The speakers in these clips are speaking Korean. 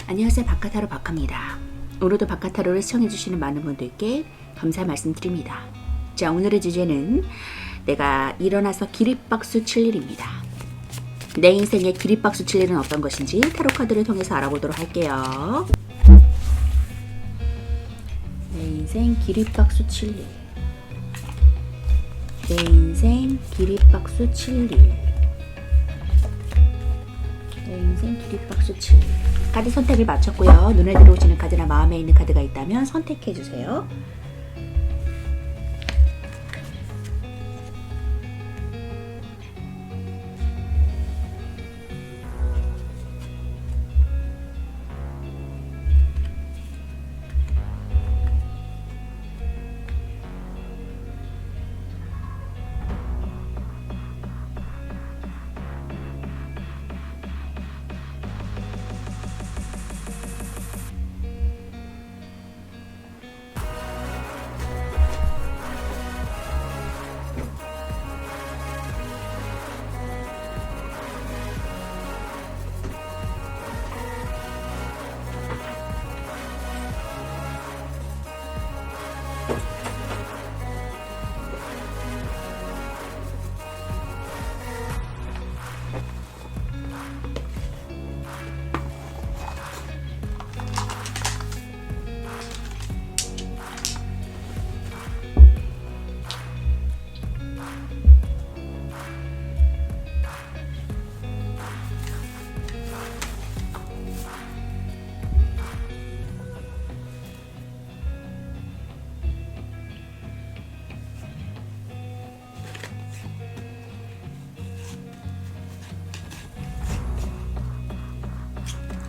안녕하세요. 바카타로 바카입니다. 오늘도 바카타로를 시청해주시는 많은 분들께 감사 말씀드립니다. 자, 오늘의 주제는 내가 일어나서 기립박수 칠 일입니다. 내 인생의 기립박수 칠 일은 어떤 것인지 타로 카드를 통해서 알아보도록 할게요. 내 인생 기립박수 칠 일. 내 인생 기립박수 칠 일. 내 인생 기립박수 칠 일. 카드 선택을 마쳤고요. 눈에 들어오시는 카드나 마음에 있는 카드가 있다면 선택해주세요.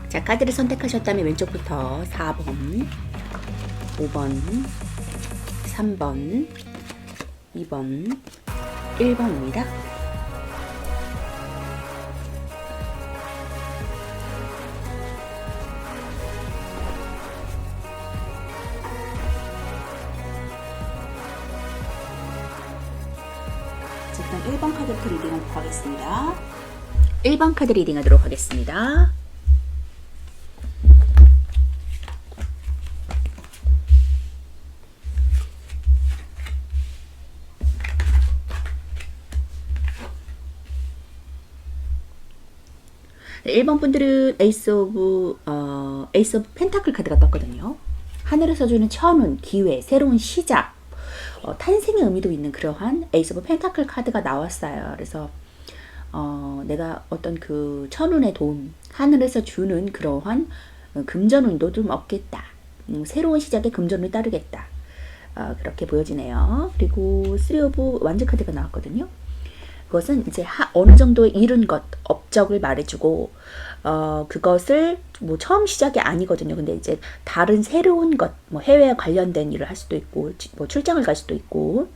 자, 카드를 선택하셨다면 왼쪽부터 4번, 5번, 3번, 2번, 1번입니다. 일단 1번 카드부터 리딩하도록 하겠습니다. 1번 카드 리딩하도록 하겠습니다. 네, 1번 분들은 에이스 오브 펜타클 카드가 떴거든요. 하늘에서 주는 천운, 기회, 새로운 시작, 탄생의 의미도 있는 그러한 에이스 오브 펜타클 카드가 나왔어요. 그래서 내가 어떤 그 천운의 도움, 하늘에서 주는 그러한 금전운도 좀 얻겠다. 새로운 시작에 금전운이 따르겠다. 그렇게 보여지네요. 그리고 3 오브 완즈 카드가 나왔거든요. 그것은 이제 어느 정도 이룬 것, 업적을 말해주고, 그것을 뭐 처음 시작이 아니거든요. 근데 이제 다른 새로운 것, 뭐 해외에 관련된 일을 할 수도 있고, 뭐 출장을 갈 수도 있고,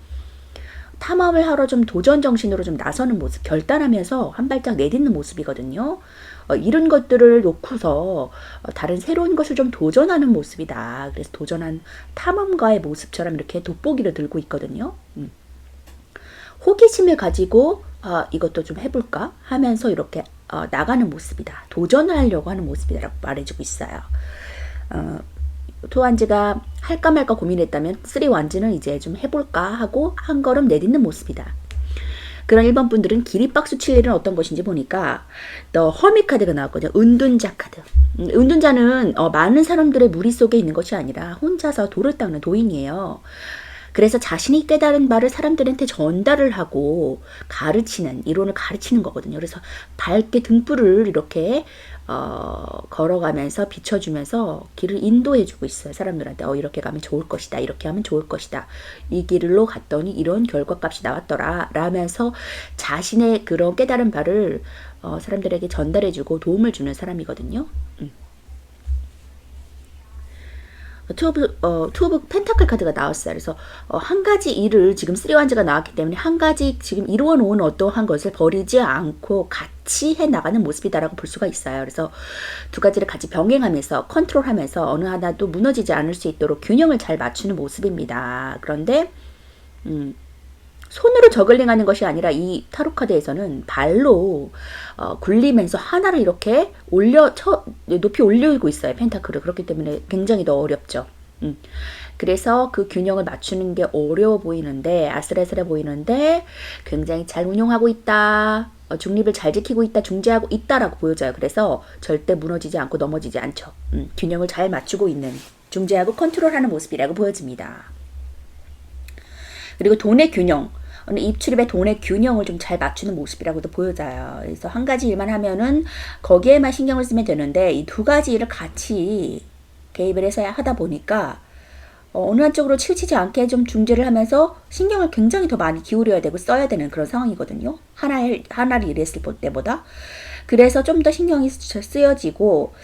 탐험을 하러 좀 도전 정신으로 좀 나서는 모습, 결단하면서 한 발짝 내딛는 모습이거든요. 이런 것들을 놓고서 다른 새로운 것을 좀 도전하는 모습이다. 그래서 도전한 탐험가의 모습처럼 이렇게 돋보기를 들고 있거든요. 호기심을 가지고 이것도 좀 해볼까 하면서 이렇게 나가는 모습이다. 도전을 하려고 하는 모습이라고 말해주고 있어요. 투 완즈가 할까 말까 고민했다면 3 완즈는 이제 좀 해볼까 하고 한 걸음 내딛는 모습이다. 그런 1번 분들은 기립박수 칠 일은 어떤 것인지 보니까 더 허밋 카드가 나왔거든요. 은둔자 카드. 은둔자는 많은 사람들의 무리 속에 있는 것이 아니라 혼자서 돌을 닦는 도인이에요. 그래서 자신이 깨달은 바를 사람들한테 전달을 하고 가르치는, 이론을 가르치는 거거든요. 그래서 밝게 등불을 이렇게 걸어가면서 비춰주면서 길을 인도해주고 있어요. 사람들한테 이렇게 가면 좋을 것이다. 이렇게 하면 좋을 것이다. 이 길로 갔더니 이런 결과값이 나왔더라. 라면서 자신의 그런 깨달은 바를 사람들에게 전달해주고 도움을 주는 사람이거든요. 투 오브 펜타클 카드가 나왔어요. 그래서 한 가지 일을 지금 3 완즈가 나왔기 때문에 한 가지 지금 이루어 놓은 어떠한 것을 버리지 않고 같이 해 나가는 모습이다라고 볼 수가 있어요. 그래서 두 가지를 같이 병행하면서 컨트롤하면서 어느 하나도 무너지지 않을 수 있도록 균형을 잘 맞추는 모습입니다. 그런데 손으로 저글링하는 것이 아니라 이 타로 카드에서는 발로 굴리면서 하나를 이렇게 높이 올리고 있어요. 펜타클을. 그렇기 때문에 굉장히 더 어렵죠. 그래서 그 균형을 맞추는 게 어려워 보이는데, 아슬아슬해 보이는데 굉장히 잘 운용하고 있다. 중립을 잘 지키고 있다, 중재하고 있다라고 보여져요. 그래서 절대 무너지지 않고 넘어지지 않죠. 균형을 잘 맞추고 있는, 중재하고 컨트롤하는 모습이라고 보여집니다. 그리고 돈의 균형, 입출입의 돈의 균형을 좀 잘 맞추는 모습이라고도 보여져요. 그래서 한 가지 일만 하면은 거기에만 신경을 쓰면 되는데 이 두 가지 일을 같이 개입을 해서 하다 보니까 어느 한쪽으로 치우치지 않게 좀 중재를 하면서 신경을 굉장히 더 많이 기울여야 되고 써야 되는 그런 상황이거든요. 하나를 일했을 때보다. 그래서 좀 더 신경이 쓰여지고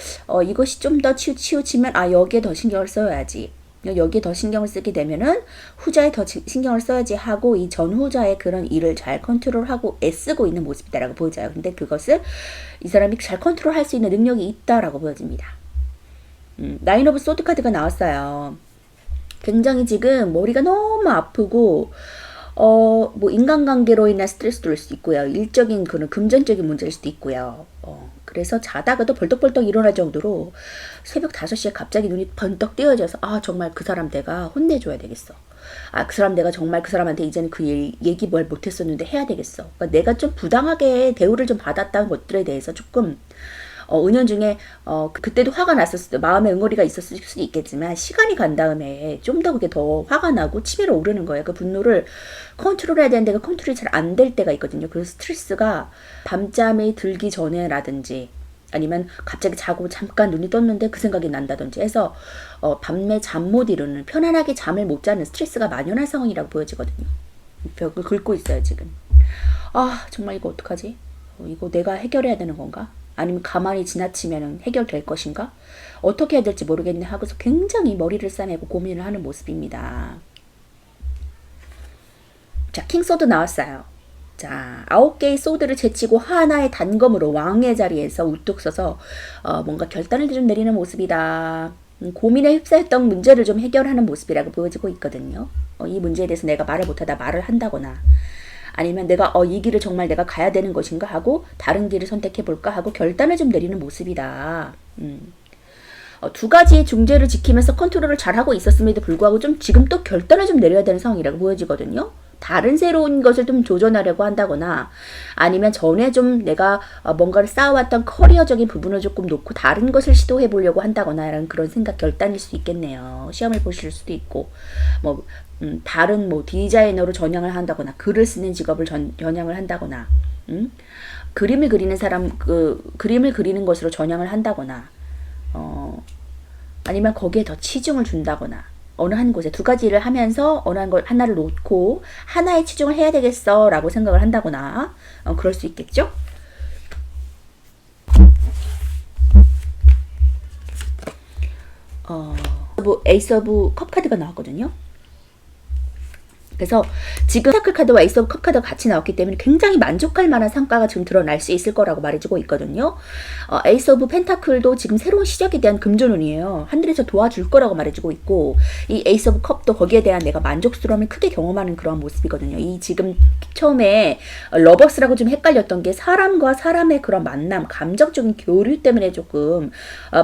이것이 좀 더 치우치면 여기에 더 신경을 써야지. 여기에 더 신경을 쓰게 되면은 후자에 더 신경을 써야지 하고 이 전후자의 그런 일을 잘 컨트롤하고 애쓰고 있는 모습이다라고 보여져요. 근데 그것을 이 사람이 잘 컨트롤할 수 있는 능력이 있다라고 보여집니다. 나인 오브 소드 카드가 나왔어요. 굉장히 지금 머리가 너무 아프고 뭐 인간관계로 인한 스트레스도 올 수 있고요. 일적인 그런 금전적인 문제일 수도 있고요. 그래서 자다가도 벌떡벌떡 일어날 정도로 새벽 5시에 갑자기 눈이 번떡 띄어져서 정말 그 사람 내가 혼내줘야 되겠어. 그 사람 내가 정말 그 사람한테 이제는 그 얘기 뭘 못했었는데 해야 되겠어. 그러니까 내가 좀 부당하게 대우를 좀 받았다는 것들에 대해서 조금 은연중에 그때도 화가 났었을 때 마음에 응어리가 있었을 수도 있겠지만 시간이 간 다음에 좀 더 그게 더 화가 나고 치밀어 오르는 거예요. 그 분노를 컨트롤해야 되는데 그 컨트롤이 잘 안 될 때가 있거든요. 그래서 스트레스가 밤잠이 들기 전에라든지 아니면 갑자기 자고 잠깐 눈이 떴는데 그 생각이 난다든지 해서 밤에 잠 못 이루는, 편안하게 잠을 못 자는 스트레스가 만연한 상황이라고 보여지거든요. 벽을 긁고 있어요 지금. 정말 이거 어떡하지? 이거 내가 해결해야 되는 건가? 아니면 가만히 지나치면 해결될 것인가? 어떻게 해야 될지 모르겠네 하고서 굉장히 머리를 싸매고 고민을 하는 모습입니다. 자, 킹소드 나왔어요. 자, 9개의 소드를 제치고 하나의 단검으로 왕의 자리에서 우뚝 서서 뭔가 결단을 좀 내리는 모습이다. 고민에 휩싸였던 문제를 좀 해결하는 모습이라고 보여지고 있거든요. 이 문제에 대해서 내가 말을 못하다 말을 한다거나 아니면 내가 이 길을 정말 내가 가야 되는 것인가 하고 다른 길을 선택해볼까 하고 결단을 좀 내리는 모습이다. 두 가지의 중재를 지키면서 컨트롤을 잘하고 있었음에도 불구하고 좀 지금 또 결단을 좀 내려야 되는 상황이라고 보여지거든요. 다른 새로운 것을 좀 도전하려고 한다거나 아니면 전에 좀 내가 뭔가를 쌓아왔던 커리어적인 부분을 조금 놓고 다른 것을 시도해 보려고 한다거나 이런 그런 생각 결단일 수 있겠네요. 시험을 보실 수도 있고 다른 디자이너로 전향을 한다거나 글을 쓰는 직업을 전향을 한다거나 그림을 그리는 사람 그림을 그리는 것으로 전향을 한다거나 아니면 거기에 더 치중을 준다거나 어느 한 곳에 두 가지를 하면서 어느 하나를 놓고 하나에 치중을 해야 되겠어 라고 생각을 한다거나 그럴 수 있겠죠. 에이스 오브 컵 카드가 나왔거든요. 그래서 지금 펜타클 카드와 에이스 오브 컵 카드가 같이 나왔기 때문에 굉장히 만족할 만한 성과가 지금 드러날 수 있을 거라고 말해주고 있거든요. 에이스 오브 펜타클도 지금 새로운 시작에 대한 금전운이에요. 하늘에서 도와줄 거라고 말해주고 있고 이 에이스 오브 컵도 거기에 대한 내가 만족스러움을 크게 경험하는 그런 모습이거든요. 이 지금 처음에 러버스라고 좀 헷갈렸던 게 사람과 사람의 그런 만남, 감정적인 교류 때문에 조금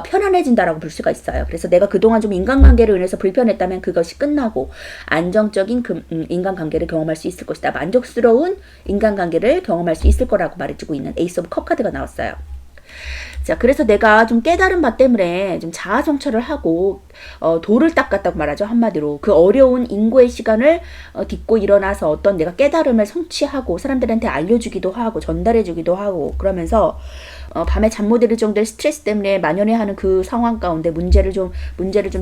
편안해진다라고 볼 수가 있어요. 그래서 내가 그동안 좀 인간관계로 인해서 불편했다면 그것이 끝나고 안정적인 인간관계를 경험할 수 있을 것이다. 만족스러운 인간관계를 경험할 수 있을 거라고 말해주고 있는 에이스 오브 컵 카드가 나왔어요. 자, 그래서 내가 좀 깨달은 바 때문에 좀 자아성찰을 하고 돌을 닦았다고 말하죠. 한마디로 그 어려운 인고의 시간을 딛고 일어나서 어떤 내가 깨달음을 성취하고 사람들한테 알려주기도 하고 전달해주기도 하고 그러면서 밤에 잠 못 이룰 정도의 스트레스 때문에 만연해하는 그 상황 가운데 문제를 좀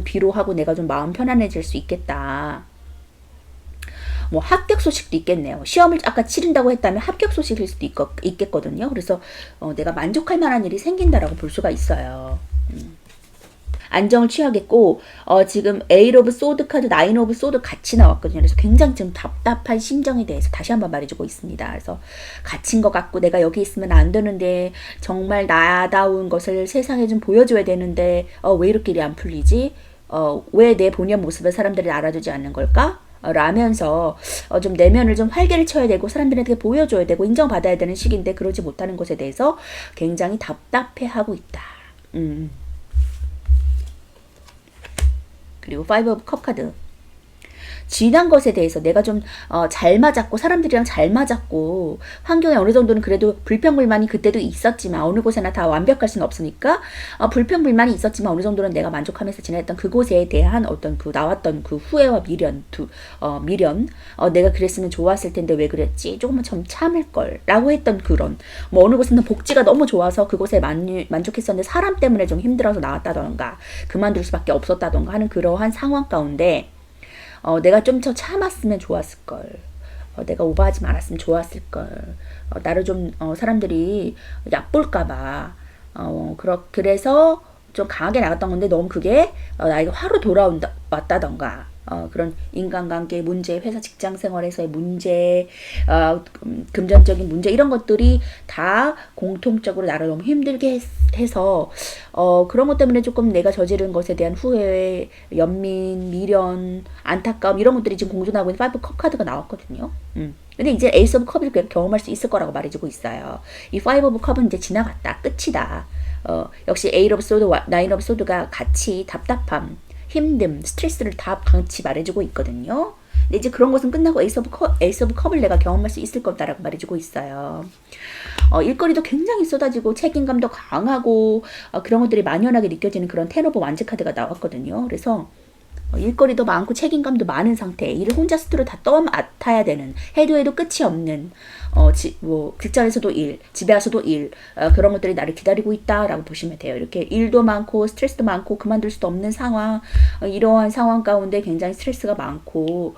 비로하고 내가 좀 마음 편안해질 수 있겠다. 합격 소식도 있겠네요. 시험을 아까 치른다고 했다면 합격 소식일 수도 있겠거든요. 그래서 내가 만족할 만한 일이 생긴다라고 볼 수가 있어요. 안정을 취하겠고 지금 8 오브 소드 카드, 9 오브 소드 같이 나왔거든요. 그래서 굉장히 지금 답답한 심정에 대해서 다시 한번 말해주고 있습니다. 그래서 갇힌 것 같고 내가 여기 있으면 안 되는데 정말 나다운 것을 세상에 좀 보여줘야 되는데 왜 이렇게 일이 안 풀리지? 왜 내 본연 모습을 사람들이 알아주지 않는 걸까? 라면서 좀 내면을 좀 활개를 쳐야 되고 사람들한테 보여줘야 되고 인정받아야 되는 시기인데 그러지 못하는 것에 대해서 굉장히 답답해하고 있다. 그리고 파이브 오브 컵 카드. 지난 것에 대해서 내가 좀 잘 맞았고 사람들이랑 잘 맞았고 환경에 어느 정도는 그래도 불평불만이 그때도 있었지만 어느 곳에나 다 완벽할 수는 없으니까 불평불만이 있었지만 어느 정도는 내가 만족하면서 지냈던 그곳에 대한 어떤 그 나왔던 그 후회와 미련 내가 그랬으면 좋았을 텐데 왜 그랬지 조금만 좀 참을 걸 라고 했던 그런 뭐 어느 곳에는 복지가 너무 좋아서 그곳에 만족했었는데 사람 때문에 좀 힘들어서 나왔다던가 그만둘 수밖에 없었다던가 하는 그러한 상황 가운데 내가 좀 더 참았으면 좋았을걸. 내가 오버하지 말았으면 좋았을걸. 나를 좀 사람들이 얕볼까봐. 그래서 좀 강하게 나갔던 건데 너무 그게 나에게 화로 왔다던가. 그런 인간관계 문제, 회사 직장 생활에서의 문제, 금전적인 문제 이런 것들이 다 공통적으로 나를 너무 힘들게 해서 그런 것 때문에 조금 내가 저지른 것에 대한 후회, 연민, 미련, 안타까움 이런 것들이 지금 공존하고 있는 파이브 컵 카드가 나왔거든요. 근데 이제 에이스 오브 컵을 경험할 수 있을 거라고 말해주고 있어요. 이 파이브 오브 컵은 이제 지나갔다, 끝이다. 역시 에이트 오브 소드와 나인 오브 소드가 같이 답답함, 힘듦, 스트레스를 다 같이 말해주고 있거든요. 근데 이제 그런 것은 끝나고 에이스 오브 컵을 내가 경험할 수 있을 거다라고 말해주고 있어요. 일거리도 굉장히 쏟아지고 책임감도 강하고 그런 것들이 만연하게 느껴지는 그런 텐 오브 완즈 카드가 나왔거든요. 그래서 일거리도 많고 책임감도 많은 상태, 일을 혼자 스스로 다 떠맡아야 되는, 해도 끝이 없는 직장에서도 일, 집에 와서도 일, 그런 것들이 나를 기다리고 있다라고 보시면 돼요. 이렇게 일도 많고 스트레스도 많고 그만둘 수도 없는 상황, 이러한 상황 가운데 굉장히 스트레스가 많고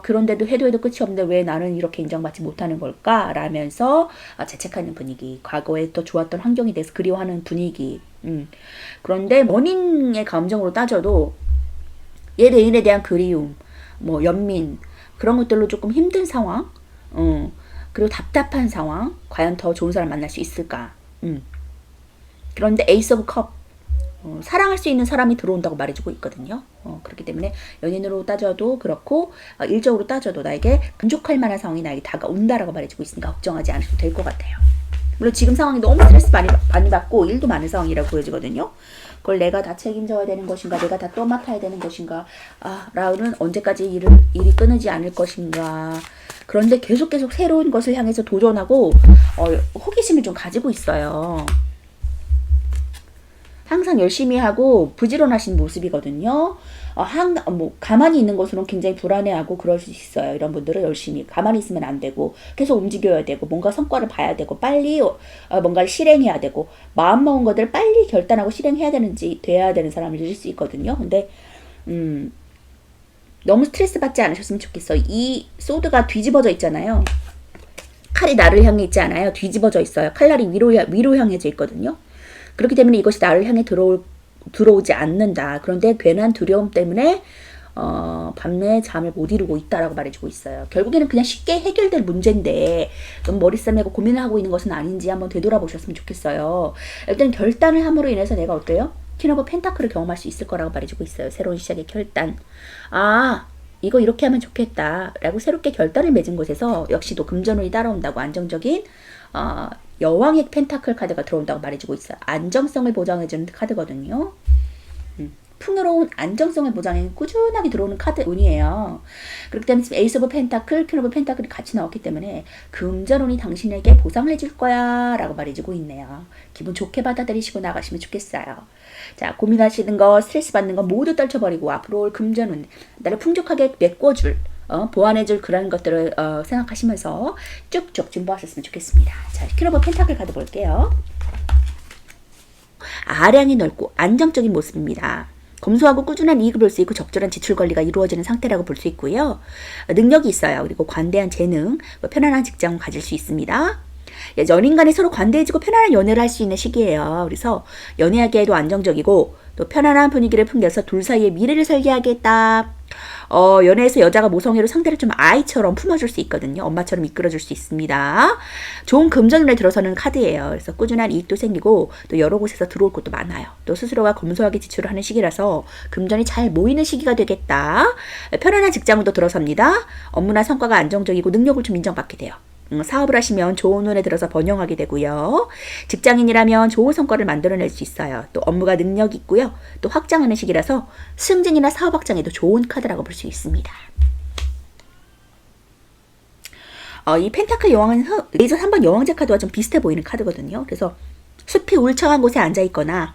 그런데도 해도 끝이 없는데 왜 나는 이렇게 인정받지 못하는 걸까? 라면서 자책하는 분위기, 과거에 더 좋았던 환경에 대해서 그리워하는 분위기. 그런데 원인의 감정으로 따져도 얘 대인에 대한 그리움, 연민, 그런 것들로 조금 힘든 상황, 그리고 답답한 상황, 과연 더 좋은 사람 만날 수 있을까? 그런데 에이스 오브 컵, 사랑할 수 있는 사람이 들어온다고 말해주고 있거든요. 그렇기 때문에 연인으로 따져도 그렇고, 일적으로 따져도 나에게 만족할 만한 상황이 나에게 다가온다라고 말해주고 있으니까 걱정하지 않으셔도 될 것 같아요. 물론 지금 상황이 너무 스트레스 많이 받고 일도 많은 상황이라고 보여지거든요. 그걸 내가 다 책임져야 되는 것인가, 내가 다 떠맡아야 되는 것인가, 라우는 언제까지 일이 끊이지 않을 것인가. 그런데 계속 새로운 것을 향해서 도전하고 호기심을 좀 가지고 있어요. 항상 열심히 하고 부지런하신 모습이거든요. 가만히 있는 것으로는 굉장히 불안해하고 그럴 수 있어요. 이런 분들은 열심히 가만히 있으면 안 되고 계속 움직여야 되고 뭔가 성과를 봐야 되고 빨리 뭔가를 실행해야 되고 마음 먹은 것들을 빨리 결단하고 실행해야 돼야 되는 사람일 수 있거든요. 근데 너무 스트레스 받지 않으셨으면 좋겠어. 이 소드가 뒤집어져 있잖아요. 칼이 나를 향해 있지 않아요. 뒤집어져 있어요. 칼날이 위로 향해져 있거든요. 그렇기 때문에 이것이 나를 향해 들어오지 않는다. 그런데 괜한 두려움 때문에 밤에 잠을 못 이루고 있다라고 말해주고 있어요. 결국에는 그냥 쉽게 해결될 문제인데 너무 머리 싸매고 고민을 하고 있는 것은 아닌지 한번 되돌아보셨으면 좋겠어요. 일단 결단을 함으로 인해서 내가 어때요? 퀸 오브 펜타클을 경험할 수 있을 거라고 말해주고 있어요. 새로운 시작의 결단. 이거 이렇게 하면 좋겠다 라고 새롭게 결단을 맺은 곳에서 역시도 금전운이 따라온다고 안정적인 여왕의 펜타클 카드가 들어온다고 말해주고 있어요. 안정성을 보장해주는 카드거든요. 풍요로운 안정성을 보장해 꾸준하게 들어오는 카드 운이에요. 그렇기 때문에 에이스 오브 펜타클, 퀸 오브 펜타클이 같이 나왔기 때문에 금전운이 당신에게 보상을 해줄 거야 라고 말해주고 있네요. 기분 좋게 받아들이시고 나가시면 좋겠어요. 자, 고민하시는 거, 스트레스 받는 거 모두 떨쳐버리고 앞으로 올 금전운, 나를 풍족하게 메꿔줄, 보완해줄 그런 것들을 생각하시면서 쭉쭉 준비하셨으면 좋겠습니다. 자, 퀸 오브 펜타클 카드 볼게요. 아량이 넓고 안정적인 모습입니다. 검소하고 꾸준한 이익을 볼 수 있고 적절한 지출 관리가 이루어지는 상태라고 볼 수 있고요. 능력이 있어요. 그리고 관대한 재능, 편안한 직장을 가질 수 있습니다. 연인 간에 서로 관대해지고 편안한 연애를 할 수 있는 시기예요. 그래서 연애하기에도 안정적이고 또 편안한 분위기를 풍겨서 둘 사이의 미래를 설계하겠다. 연애에서 여자가 모성애로 상대를 좀 아이처럼 품어줄 수 있거든요. 엄마처럼 이끌어줄 수 있습니다. 좋은 금전운에 들어서는 카드예요. 그래서 꾸준한 이익도 생기고 또 여러 곳에서 들어올 것도 많아요. 또 스스로가 검소하게 지출을 하는 시기라서 금전이 잘 모이는 시기가 되겠다. 편안한 직장으로 들어섭니다. 업무나 성과가 안정적이고 능력을 좀 인정받게 돼요. 사업을 하시면 좋은 운에 들어서 번영하게 되고요. 직장인이라면 좋은 성과를 만들어낼 수 있어요. 또 업무가 능력이 있고요. 또 확장하는 시기라서 승진이나 사업 확장에도 좋은 카드라고 볼 수 있습니다. 이 펜타클 여왕은 레이저 3번 여왕제 카드와 좀 비슷해 보이는 카드거든요. 그래서 숲이 울창한 곳에 앉아있거나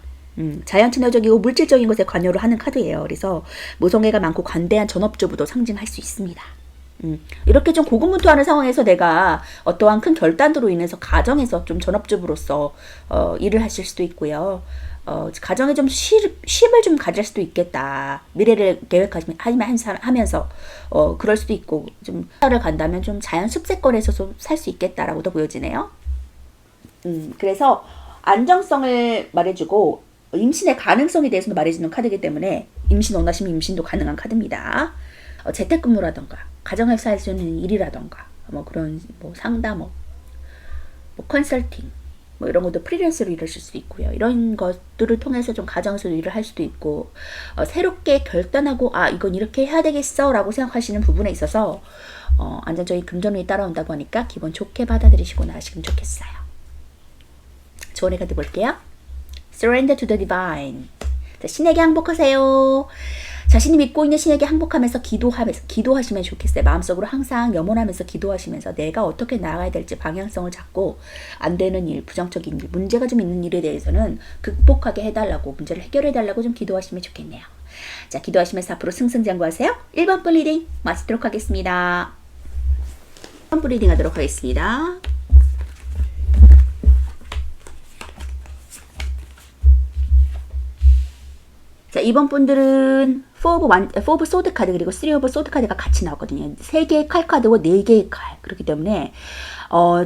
자연 친화적이고 물질적인 것에 관여를 하는 카드예요. 그래서 모성애가 많고 관대한 전업주부도 상징할 수 있습니다. 이렇게 좀 고군분투하는 상황에서 내가 어떠한 큰 결단으로 인해서 가정에서 좀 전업주부로서 일을 하실 수도 있고요. 가정에 좀 쉼을 좀 가질 수도 있겠다. 미래를 계획하면서 그럴 수도 있고 좀 살을 간다면 좀 자연 습세권에서 좀 살 수 있겠다라고도 보여지네요. 그래서 안정성을 말해주고 임신의 가능성에 대해서도 말해주는 카드이기 때문에 임신 원하시면 임신도 가능한 카드입니다. 재택근무라던가 가정에서 할 수 있는 일이라던가 뭐 그런 뭐 상담 뭐 컨설팅 뭐 이런 것도 프리랜서로 일하실 수도 있고요. 이런 것들을 통해서 좀 가정에서 일을 할 수도 있고 새롭게 결단하고 이건 이렇게 해야 되겠어 라고 생각하시는 부분에 있어서 안정적인 금전운이 따라온다고 하니까 기분 좋게 받아들이시고 나가시면 좋겠어요. 조언의 카드 볼게요. Surrender to the divine. 자, 신에게 항복하세요. 자신이 믿고 있는 신에게 항복하면서 기도하시면 좋겠어요. 마음속으로 항상 염원하면서 기도하시면서 내가 어떻게 나아가야 될지 방향성을 잡고 안 되는 일, 부정적인 일, 문제가 좀 있는 일에 대해서는 극복하게 해달라고, 문제를 해결해달라고 좀 기도하시면 좋겠네요. 자, 기도하시면서 앞으로 승승장구하세요. 1번 분 리딩 마치도록 하겠습니다. 1번 분 리딩 하도록 하겠습니다. 자, 이번 분들은 4 오브 소드 카드 그리고 3 오브 소드 카드가 같이 나왔거든요. 3개의 칼 카드와 4개의 칼. 그렇기 때문에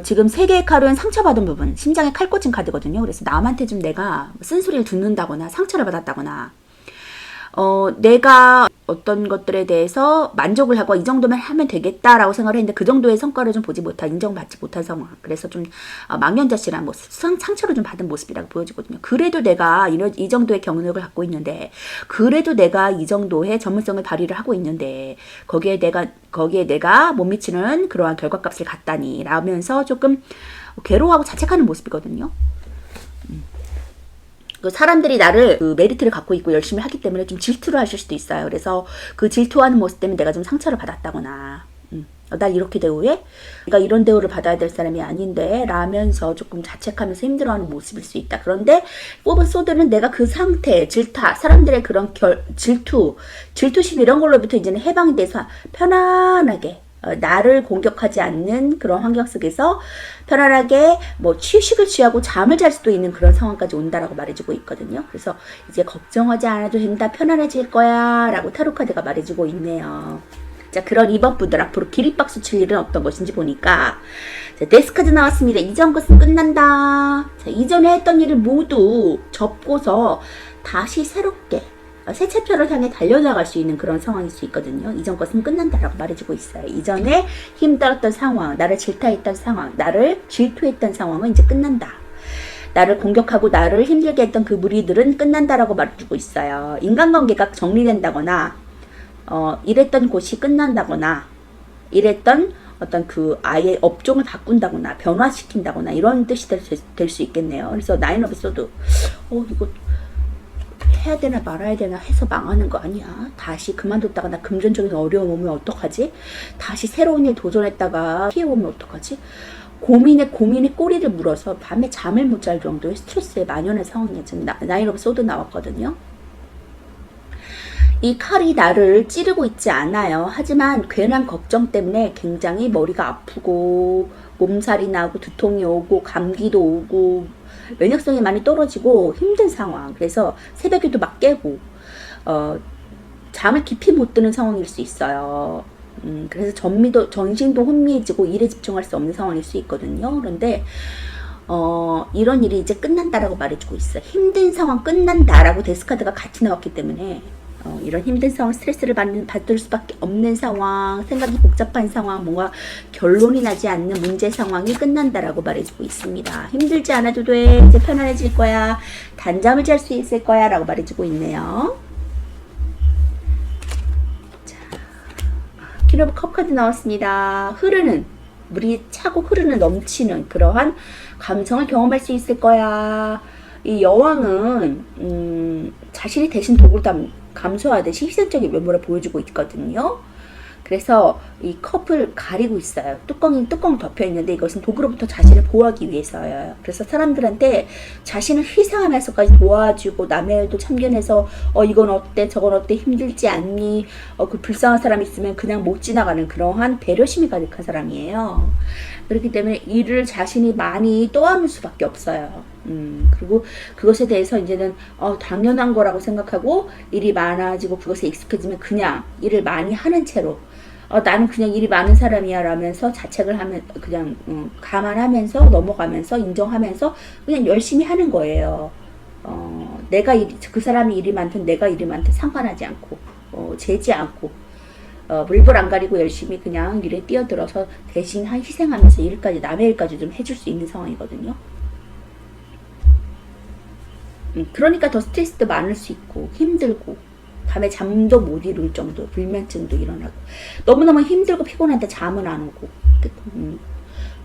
지금 3개의 칼은 상처받은 부분, 심장에 칼 꽂힌 카드거든요. 그래서 남한테 좀 내가 쓴소리를 듣는다거나 상처를 받았다거나 내가 어떤 것들에 대해서 만족을 하고 이 정도면 하면 되겠다라고 생각을 했는데 그 정도의 성과를 좀 보지 못한, 인정받지 못한 상황. 그래서 좀 망연자실한 모습, 상처를 좀 받은 모습이라고 보여지거든요. 그래도 내가 이 정도의 경력을 갖고 있는데, 그래도 내가 이 정도의 전문성을 발휘를 하고 있는데 거기에 내가 못 미치는 그러한 결과값을 갖다니 라면서 조금 괴로워하고 자책하는 모습이거든요. 사람들이 나를 메리트를 갖고 있고 열심히 하기 때문에 좀 질투를 하실 수도 있어요. 그래서 그 질투하는 모습 때문에 내가 좀 상처를 받았다거나 날 이렇게 대우해? 내가 이런 대우를 받아야 될 사람이 아닌데 라면서 조금 자책하면서 힘들어하는 모습일 수 있다. 그런데 뽑은 소드는 내가 그 상태, 질타, 사람들의 그런 질투심 이런 걸로부터 이제는 해방이 돼서 편안하게 나를 공격하지 않는 그런 환경 속에서 편안하게 뭐 휴식을 취하고 잠을 잘 수도 있는 그런 상황까지 온다라고 말해주고 있거든요. 그래서 이제 걱정하지 않아도 된다, 편안해질 거야 라고 타로카드가 말해주고 있네요. 자, 그런 이번 분들 앞으로 기립박수 칠 일은 어떤 것인지 보니까 자, 데스카드 나왔습니다. 이전 것은 끝난다. 자, 이전에 했던 일을 모두 접고서 다시 새롭게 새 챕터를 향해 달려나갈 수 있는 그런 상황일 수 있거든요. 이전 것은 끝난다라고 말해주고 있어요. 이전에 힘들었던 상황, 나를 질타했던 상황, 나를 질투했던 상황은 이제 끝난다. 나를 공격하고 나를 힘들게 했던 그 무리들은 끝난다라고 말해주고 있어요. 인간관계가 정리된다거나 일했던 곳이 끝난다거나 일했던 어떤 그 아예 업종을 바꾼다거나 변화시킨다거나 이런 뜻이 될 수 있겠네요. 그래서 나인 오브 소드 이거 해야 되나 말아야 되나 해서 망하는 거 아니야? 다시 그만뒀다가 나 금전적인 어려움 오면 어떡하지? 다시 새로운 일 도전했다가 피해 오면 어떡하지? 고민에 꼬리를 물어서 밤에 잠을 못 잘 정도의 스트레스에 만연한 상황이에요. 지금 나인 오브 소드 나왔거든요. 이 칼이 나를 찌르고 있지 않아요. 하지만 괜한 걱정 때문에 굉장히 머리가 아프고 몸살이 나고 두통이 오고 감기도 오고 면역성이 많이 떨어지고 힘든 상황. 그래서 새벽에도 막 깨고 잠을 깊이 못 드는 상황일 수 있어요. 그래서 전신도 혼미해지고 일에 집중할 수 없는 상황일 수 있거든요. 그런데 이런 일이 이제 끝난다라고 말해주고 있어요. 힘든 상황 끝난다라고 데스카드가 같이 나왔기 때문에 이런 힘든 상황, 스트레스를 받을 수밖에 없는 상황, 생각이 복잡한 상황, 뭔가 결론이 나지 않는 문제 상황이 끝난다라고 말해주고 있습니다. 힘들지 않아도 돼. 이제 편안해질 거야. 단잠을 잘 수 있을 거야. 라고 말해주고 있네요. 자, 퀸 오브 컵 카드 나왔습니다. 흐르는, 물이 차고 흐르는 넘치는 그러한 감성을 경험할 수 있을 거야. 이 여왕은 자신이 대신 독을 감수하듯이 희생적인 면모를 보여주고 있거든요. 그래서 이 컵을 가리고 있어요. 뚜껑을 덮여 있는데 이것은 독으로부터 자신을 보호하기 위해서예요. 그래서 사람들한테 자신을 희생하면서까지 도와주고 남의 일도 참견해서 이건 어때 저건 어때 힘들지 않니 그 불쌍한 사람 있으면 그냥 못 지나가는 그러한 배려심이 가득한 사람이에요. 그렇기 때문에 일을 자신이 많이 떠안을 수밖에 없어요. 그리고 그것에 대해서 이제는 당연한 거라고 생각하고 일이 많아지고 그것에 익숙해지면 그냥 일을 많이 하는 채로 나는 그냥 일이 많은 사람이야 라면서 자책을 하면 그냥 감안하면서 넘어가면서 인정하면서 그냥 열심히 하는 거예요. 그 사람이 일이 많든 내가 일이 많든 상관하지 않고 재지 않고 물불 안 가리고 열심히 그냥 일에 뛰어들어서 대신 희생하면서 일까지 남의 일까지 좀 해줄 수 있는 상황이거든요. 그러니까 더 스트레스도 많을 수 있고 힘들고 밤에 잠도 못 이룰 정도 불면증도 일어나고 너무너무 힘들고 피곤한데 잠은 안 오고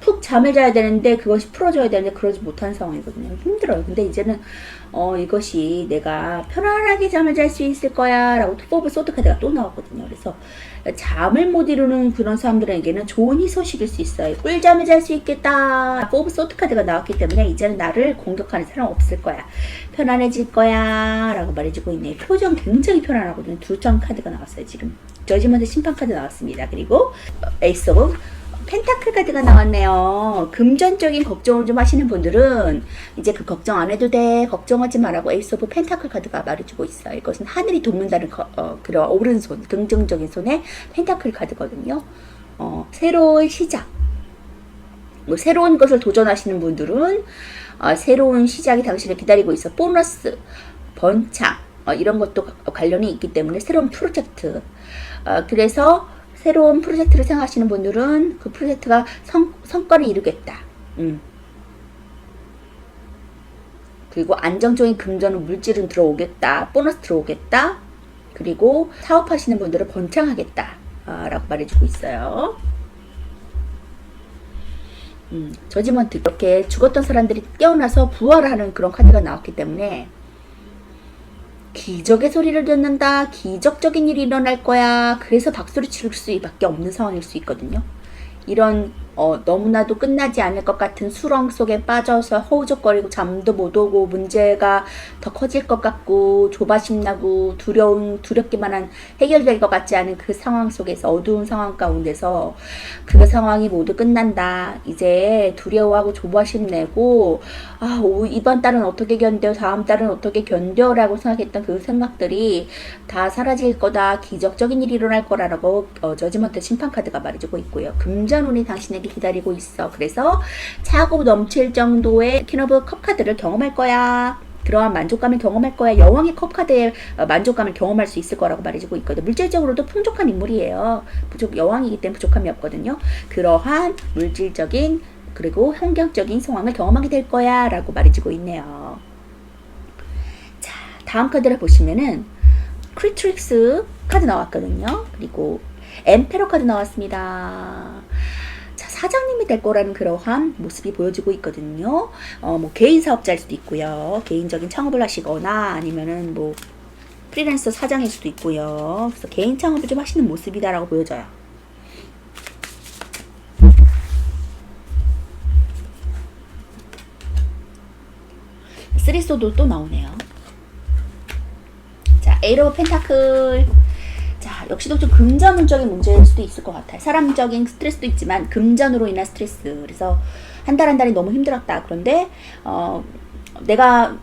푹 잠을 자야 되는데 그것이 풀어져야 되는데 그러지 못한 상황이거든요. 힘들어요. 근데 이제는 이것이 내가 편안하게 잠을 잘 수 있을 거야 라고 투 오브 소드 카드가 또 나왔거든요. 그래서 잠을 못 이루는 그런 사람들에게는 좋은 희소식일 수 있어요. 꿀잠을 잘 수 있겠다. 포 오브 소드 카드가 나왔기 때문에 이제는 나를 공격하는 사람 없을 거야. 편안해질 거야 라고 말해주고 있네요. 표정 굉장히 편안하거든요. 두 장 카드가 나왔어요. 지금 저지먼트 심판 카드 나왔습니다. 그리고 에이스 오브 펜타클 카드가 나왔네요. 금전적인 걱정을 좀 하시는 분들은 이제 그 걱정 안 해도 돼. 걱정하지 말라고 에이스 오브 펜타클 카드가 말해주고 있어요. 이것은 하늘이 돕는다는 그런 오른손, 긍정적인 손의 펜타클 카드거든요. 새로운 시작. 새로운 것을 도전하시는 분들은 새로운 시작이 당신을 기다리고 있어. 보너스, 번창 이런 것도 관련이 있기 때문에 새로운 프로젝트. 그래서 새로운 프로젝트를 생각하시는 분들은 그 프로젝트가 성과를 이루겠다. 그리고 안정적인 금전은 물질은 들어오겠다. 보너스 들어오겠다. 그리고 사업하시는 분들은 번창하겠다. 라고 말해주고 있어요. 저지먼트 이렇게 죽었던 사람들이 깨어나서 부활하는 그런 카드가 나왔기 때문에 기적의 소리를 듣는다. 기적적인 일이 일어날 거야. 그래서 박수를 칠 수밖에 없는 상황일 수 있거든요. 이런 너무나도 끝나지 않을 것 같은 수렁 속에 빠져서 허우적거리고 잠도 못 오고 문제가 더 커질 것 같고 조바심 나고 두렵기만 한 해결될 것 같지 않은 그 상황 속에서 어두운 상황 가운데서 그 상황이 모두 끝난다. 이제 두려워하고 조바심 내고 이번 달은 어떻게 견뎌 다음 달은 어떻게 견뎌 라고 생각했던 그 생각들이 다 사라질 거다. 기적적인 일이 일어날 거라고 저지먼트 심판 카드가 말해주고 있고요. 금전운이 당신에게 기다리고 있어. 그래서 차고 넘칠 정도의 퀸 오브 컵 카드를 경험할 거야. 그러한 만족감을 경험할 거야. 여왕의 컵 카드의 만족감을 경험할 수 있을 거라고 말해주고 있거든. 물질적으로도 풍족한 인물이에요. 여왕이기 때문에 부족함이 없거든요. 그러한 물질적인 그리고 환경적인 상황을 경험하게 될 거야 라고 말해주고 있네요. 자, 다음 카드를 보시면은 크리트릭스 카드 나왔거든요. 그리고 엠페러 카드 나왔습니다. 자, 사장님이 될 거라는 그러한 모습이 보여지고 있거든요. 개인 사업자일 수도 있고요. 개인적인 창업을 하시거나 아니면은 프리랜서 사장일 수도 있고요. 그래서 개인 창업을 좀 하시는 모습이다라고 보여져요. 쓰리소도 또 나오네요. 자, 에이트 오브 펜타클. 자, 역시도 좀 금전운적인 문제일 수도 있을 것 같아요. 사람적인 스트레스도 있지만 금전으로 인한 스트레스. 그래서 한 달 한 달이 너무 힘들었다. 그런데 내가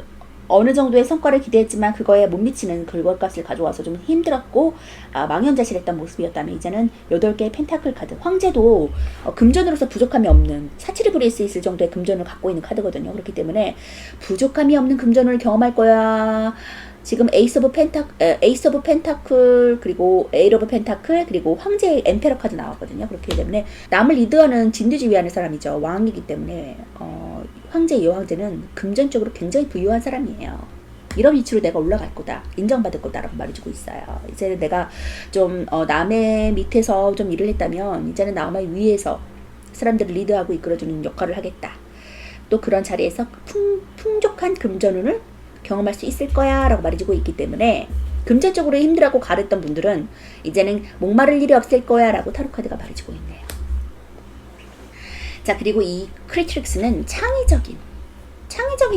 어느 정도의 성과를 기대했지만 그거에 못 미치는 결과값을 가져와서 좀 힘들었고 망연자실했던 모습이었다면 이제는 8개의 펜타클 카드. 황제도 금전으로서 부족함이 없는 사치를 부릴 수 있을 정도의 금전을 갖고 있는 카드거든요. 그렇기 때문에 부족함이 없는 금전을 경험할 거야. 지금 에이스 오브 펜타클, 그리고 에이 오브 펜타클, 그리고 황제의 엠페러 카드 나왔거든요. 그렇기 때문에 남을 리드하는 진두지휘하는 사람이죠. 왕이기 때문에 황제 여왕제는 금전적으로 굉장히 부유한 사람이에요. 이런 위치로 내가 올라갈 거다, 인정받을 거다라고 말해주고 있어요. 이제 내가 좀 남의 밑에서 좀 일을 했다면 이제는 남의 위에서 사람들을 리드하고 이끌어주는 역할을 하겠다. 또 그런 자리에서 풍족한 금전운을 경험할 수 있을 거야 라고 말해주고 있기 때문에 금전적으로 힘들하고 가랬던 분들은 이제는 목마를 일이 없을 거야 라고 타로카드가 말해주고 있네요. 자, 그리고 이 크리트릭스는 창의적인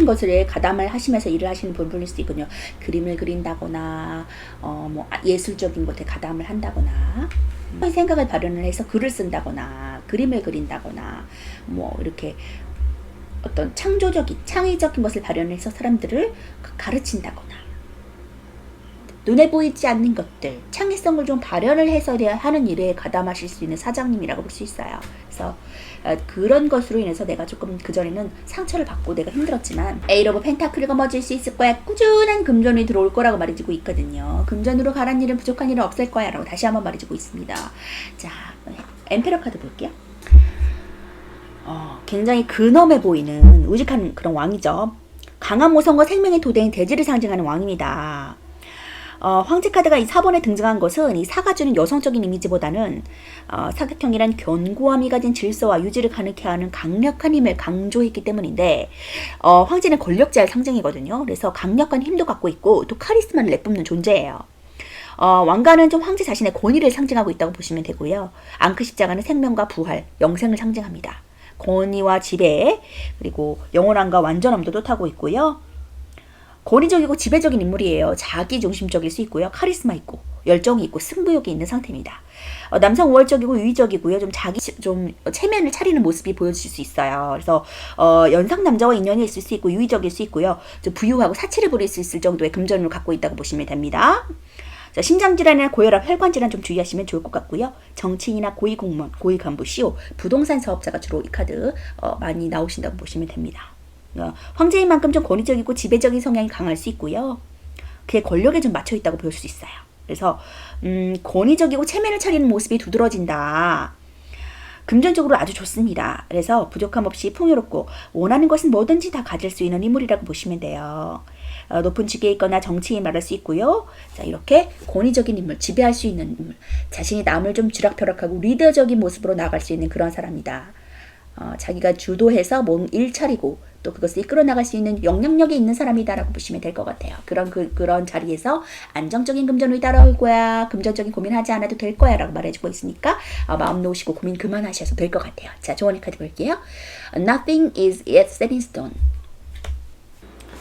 것을 가담을 하시면서 일을 하시는 분일 수도 있군요. 그림을 그린다거나 뭐 예술적인 것에 가담을 한다거나 생각을 발현을 해서 글을 쓴다거나 그림을 그린다거나 뭐 이렇게 어떤 창의적인 것을 발현해서 사람들을 가르친다거나 눈에 보이지 않는 것들, 창의성을 좀 발현을 해서 하는 일에 가담하실 수 있는 사장님이라고 볼 수 있어요. 그래서 그런 것으로 인해서 내가 조금 그전에는 상처를 받고 내가 힘들었지만 에이 오브 펜타클을 거머쥘 수 있을 거야. 꾸준한 금전이 들어올 거라고 말해주고 있거든요. 금전으로 가란 일은 부족한 일은 없을 거야 라고 다시 한번 말해주고 있습니다. 자, 엠페러 카드 볼게요. 굉장히 근엄해 보이는 우직한 그런 왕이죠. 강한 모성과 생명의 도대인 대지를 상징하는 왕입니다. 황제 카드가 이 4번에 등장한 것은 이 사가 주는 여성적인 이미지보다는 사각형이란 견고함이 가진 질서와 유지를 가능케 하는 강력한 힘을 강조했기 때문인데 황제는 권력자의 상징이거든요. 그래서 강력한 힘도 갖고 있고 또 카리스마를 내뿜는 존재예요. 왕관은 좀 황제 자신의 권위를 상징하고 있다고 보시면 되고요. 앙크 십자가는 생명과 부활, 영생을 상징합니다. 권위와 지배, 그리고 영원함과 완전함도 뜻하고 있고요. 권위적이고 지배적인 인물이에요. 자기중심적일 수 있고요. 카리스마 있고 열정이 있고 승부욕이 있는 상태입니다. 남성 우월적이고 유의적이고요. 좀 체면을 차리는 모습이 보여질 수 있어요. 그래서 연상 남자와 인연이 있을 수 있고 유의적일 수 있고요. 좀 부유하고 사치를 부릴 수 있을 정도의 금전을 갖고 있다고 보시면 됩니다. 자, 심장질환이나 고혈압, 혈관질환 좀 주의하시면 좋을 것 같고요. 정치인이나 고위공무원, 고위간부, CEO, 부동산 사업자가 주로 이 카드 많이 나오신다고 보시면 됩니다. 황제인 만큼 좀 권위적이고 지배적인 성향이 강할 수 있고요. 그의 권력에 좀 맞춰 있다고 볼 수 있어요. 그래서 권위적이고 체면을 차리는 모습이 두드러진다. 금전적으로 아주 좋습니다. 그래서 부족함 없이 풍요롭고 원하는 것은 뭐든지 다 가질 수 있는 인물이라고 보시면 돼요. 높은 직위에 있거나 정치인 말할 수 있고요. 자, 이렇게 권위적인 인물, 지배할 수 있는 인물, 자신이 남을 좀 쥐락펴락하고 리더적인 모습으로 나갈 수 있는 그런 사람이다. 자기가 주도해서 일 차리고 또 그것을 이끌어 나갈 수 있는 영향력이 있는 사람이다라고 보시면 될 것 같아요. 그런 자리에서 안정적인 금전운이 따라올 거야. 금전적인 고민하지 않아도 될 거야 라고 말해주고 있으니까 마음 놓으시고 고민 그만하셔도 될 것 같아요. 자, 조언의 카드 볼게요. Nothing is yet set in stone.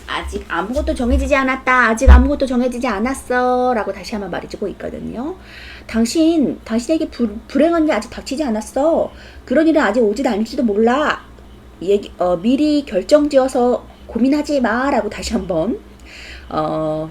아직 아무것도 정해지지 않았다. 아직 아무것도 정해지지 않았어. 라고 다시 한번 말해주고 있거든요. 당신에게 불행한 게 아직 닥치지 않았어. 그런 일은 아직 오지도 않을지도 몰라. 미리 결정지어서 고민하지 마. 라고 다시 한번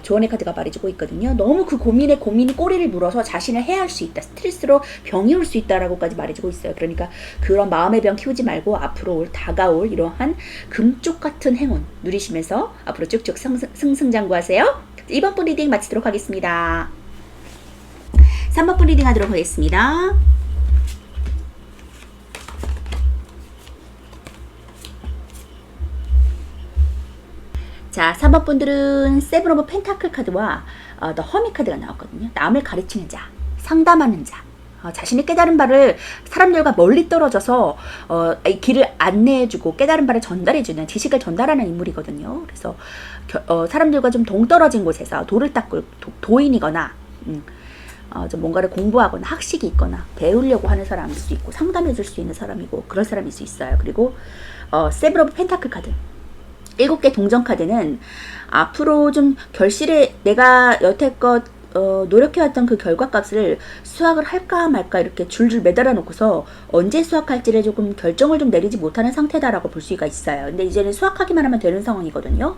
조언의 카드가 말해주고 있거든요. 너무 그 고민이 꼬리를 물어서 자신을 해할 수 있다. 스트레스로 병이 올 수 있다라고까지 말해주고 있어요. 그러니까 그런 마음의 병 키우지 말고 앞으로 다가올 이러한 금쪽 같은 행운 누리시면서 앞으로 쭉쭉 승승장구하세요. 2번 분 리딩 마치도록 하겠습니다. 3번 분 리딩 하도록 하겠습니다. 자, 3번 분들은 세븐 오브 펜타클 카드와 더 허밋 카드가 나왔거든요. 남을 가르치는 자, 상담하는 자, 자신의 깨달은 바를 사람들과 멀리 떨어져서 이 길을 안내해주고 깨달은 바를 전달해주는, 지식을 전달하는 인물이거든요. 그래서 사람들과 좀 동떨어진 곳에서 돌을 닦고 도인이거나 좀 뭔가를 공부하거나 학식이 있거나 배우려고 하는 사람일 수 있고 상담해줄 수 있는 사람이고 그런 사람일 수 있어요. 그리고 세븐 오브 펜타클 카드 7개 동전 카드는 앞으로 좀 결실에 내가 여태껏 노력해왔던 그 결과값을 수확을 할까 말까 이렇게 줄줄 매달아 놓고서 언제 수확할지를 조금 결정을 좀 내리지 못하는 상태다라고 볼 수가 있어요. 근데 이제는 수확하기만 하면 되는 상황이거든요.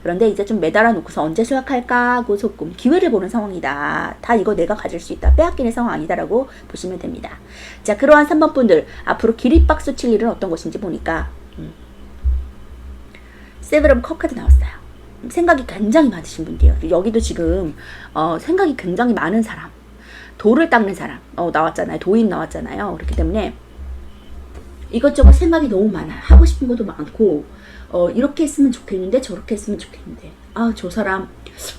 그런데 이제 좀 매달아 놓고서 언제 수확할까 하고 조금 기회를 보는 상황이다. 다 이거 내가 가질 수 있다. 빼앗기는 상황 아니다라고 보시면 됩니다. 자, 그러한 3번 분들 앞으로 기립박수 칠 일은 어떤 것인지 보니까 세븐 오브 컵 카드 나왔어요. 생각이 굉장히 많으신 분이에요. 여기도 지금 생각이 굉장히 많은 사람, 도를 닦는 사람 나왔잖아요. 도인 나왔잖아요. 그렇기 때문에 이것저것 생각이 너무 많아요. 하고 싶은 것도 많고 이렇게 했으면 좋겠는데 저렇게 했으면 좋겠는데 저 사람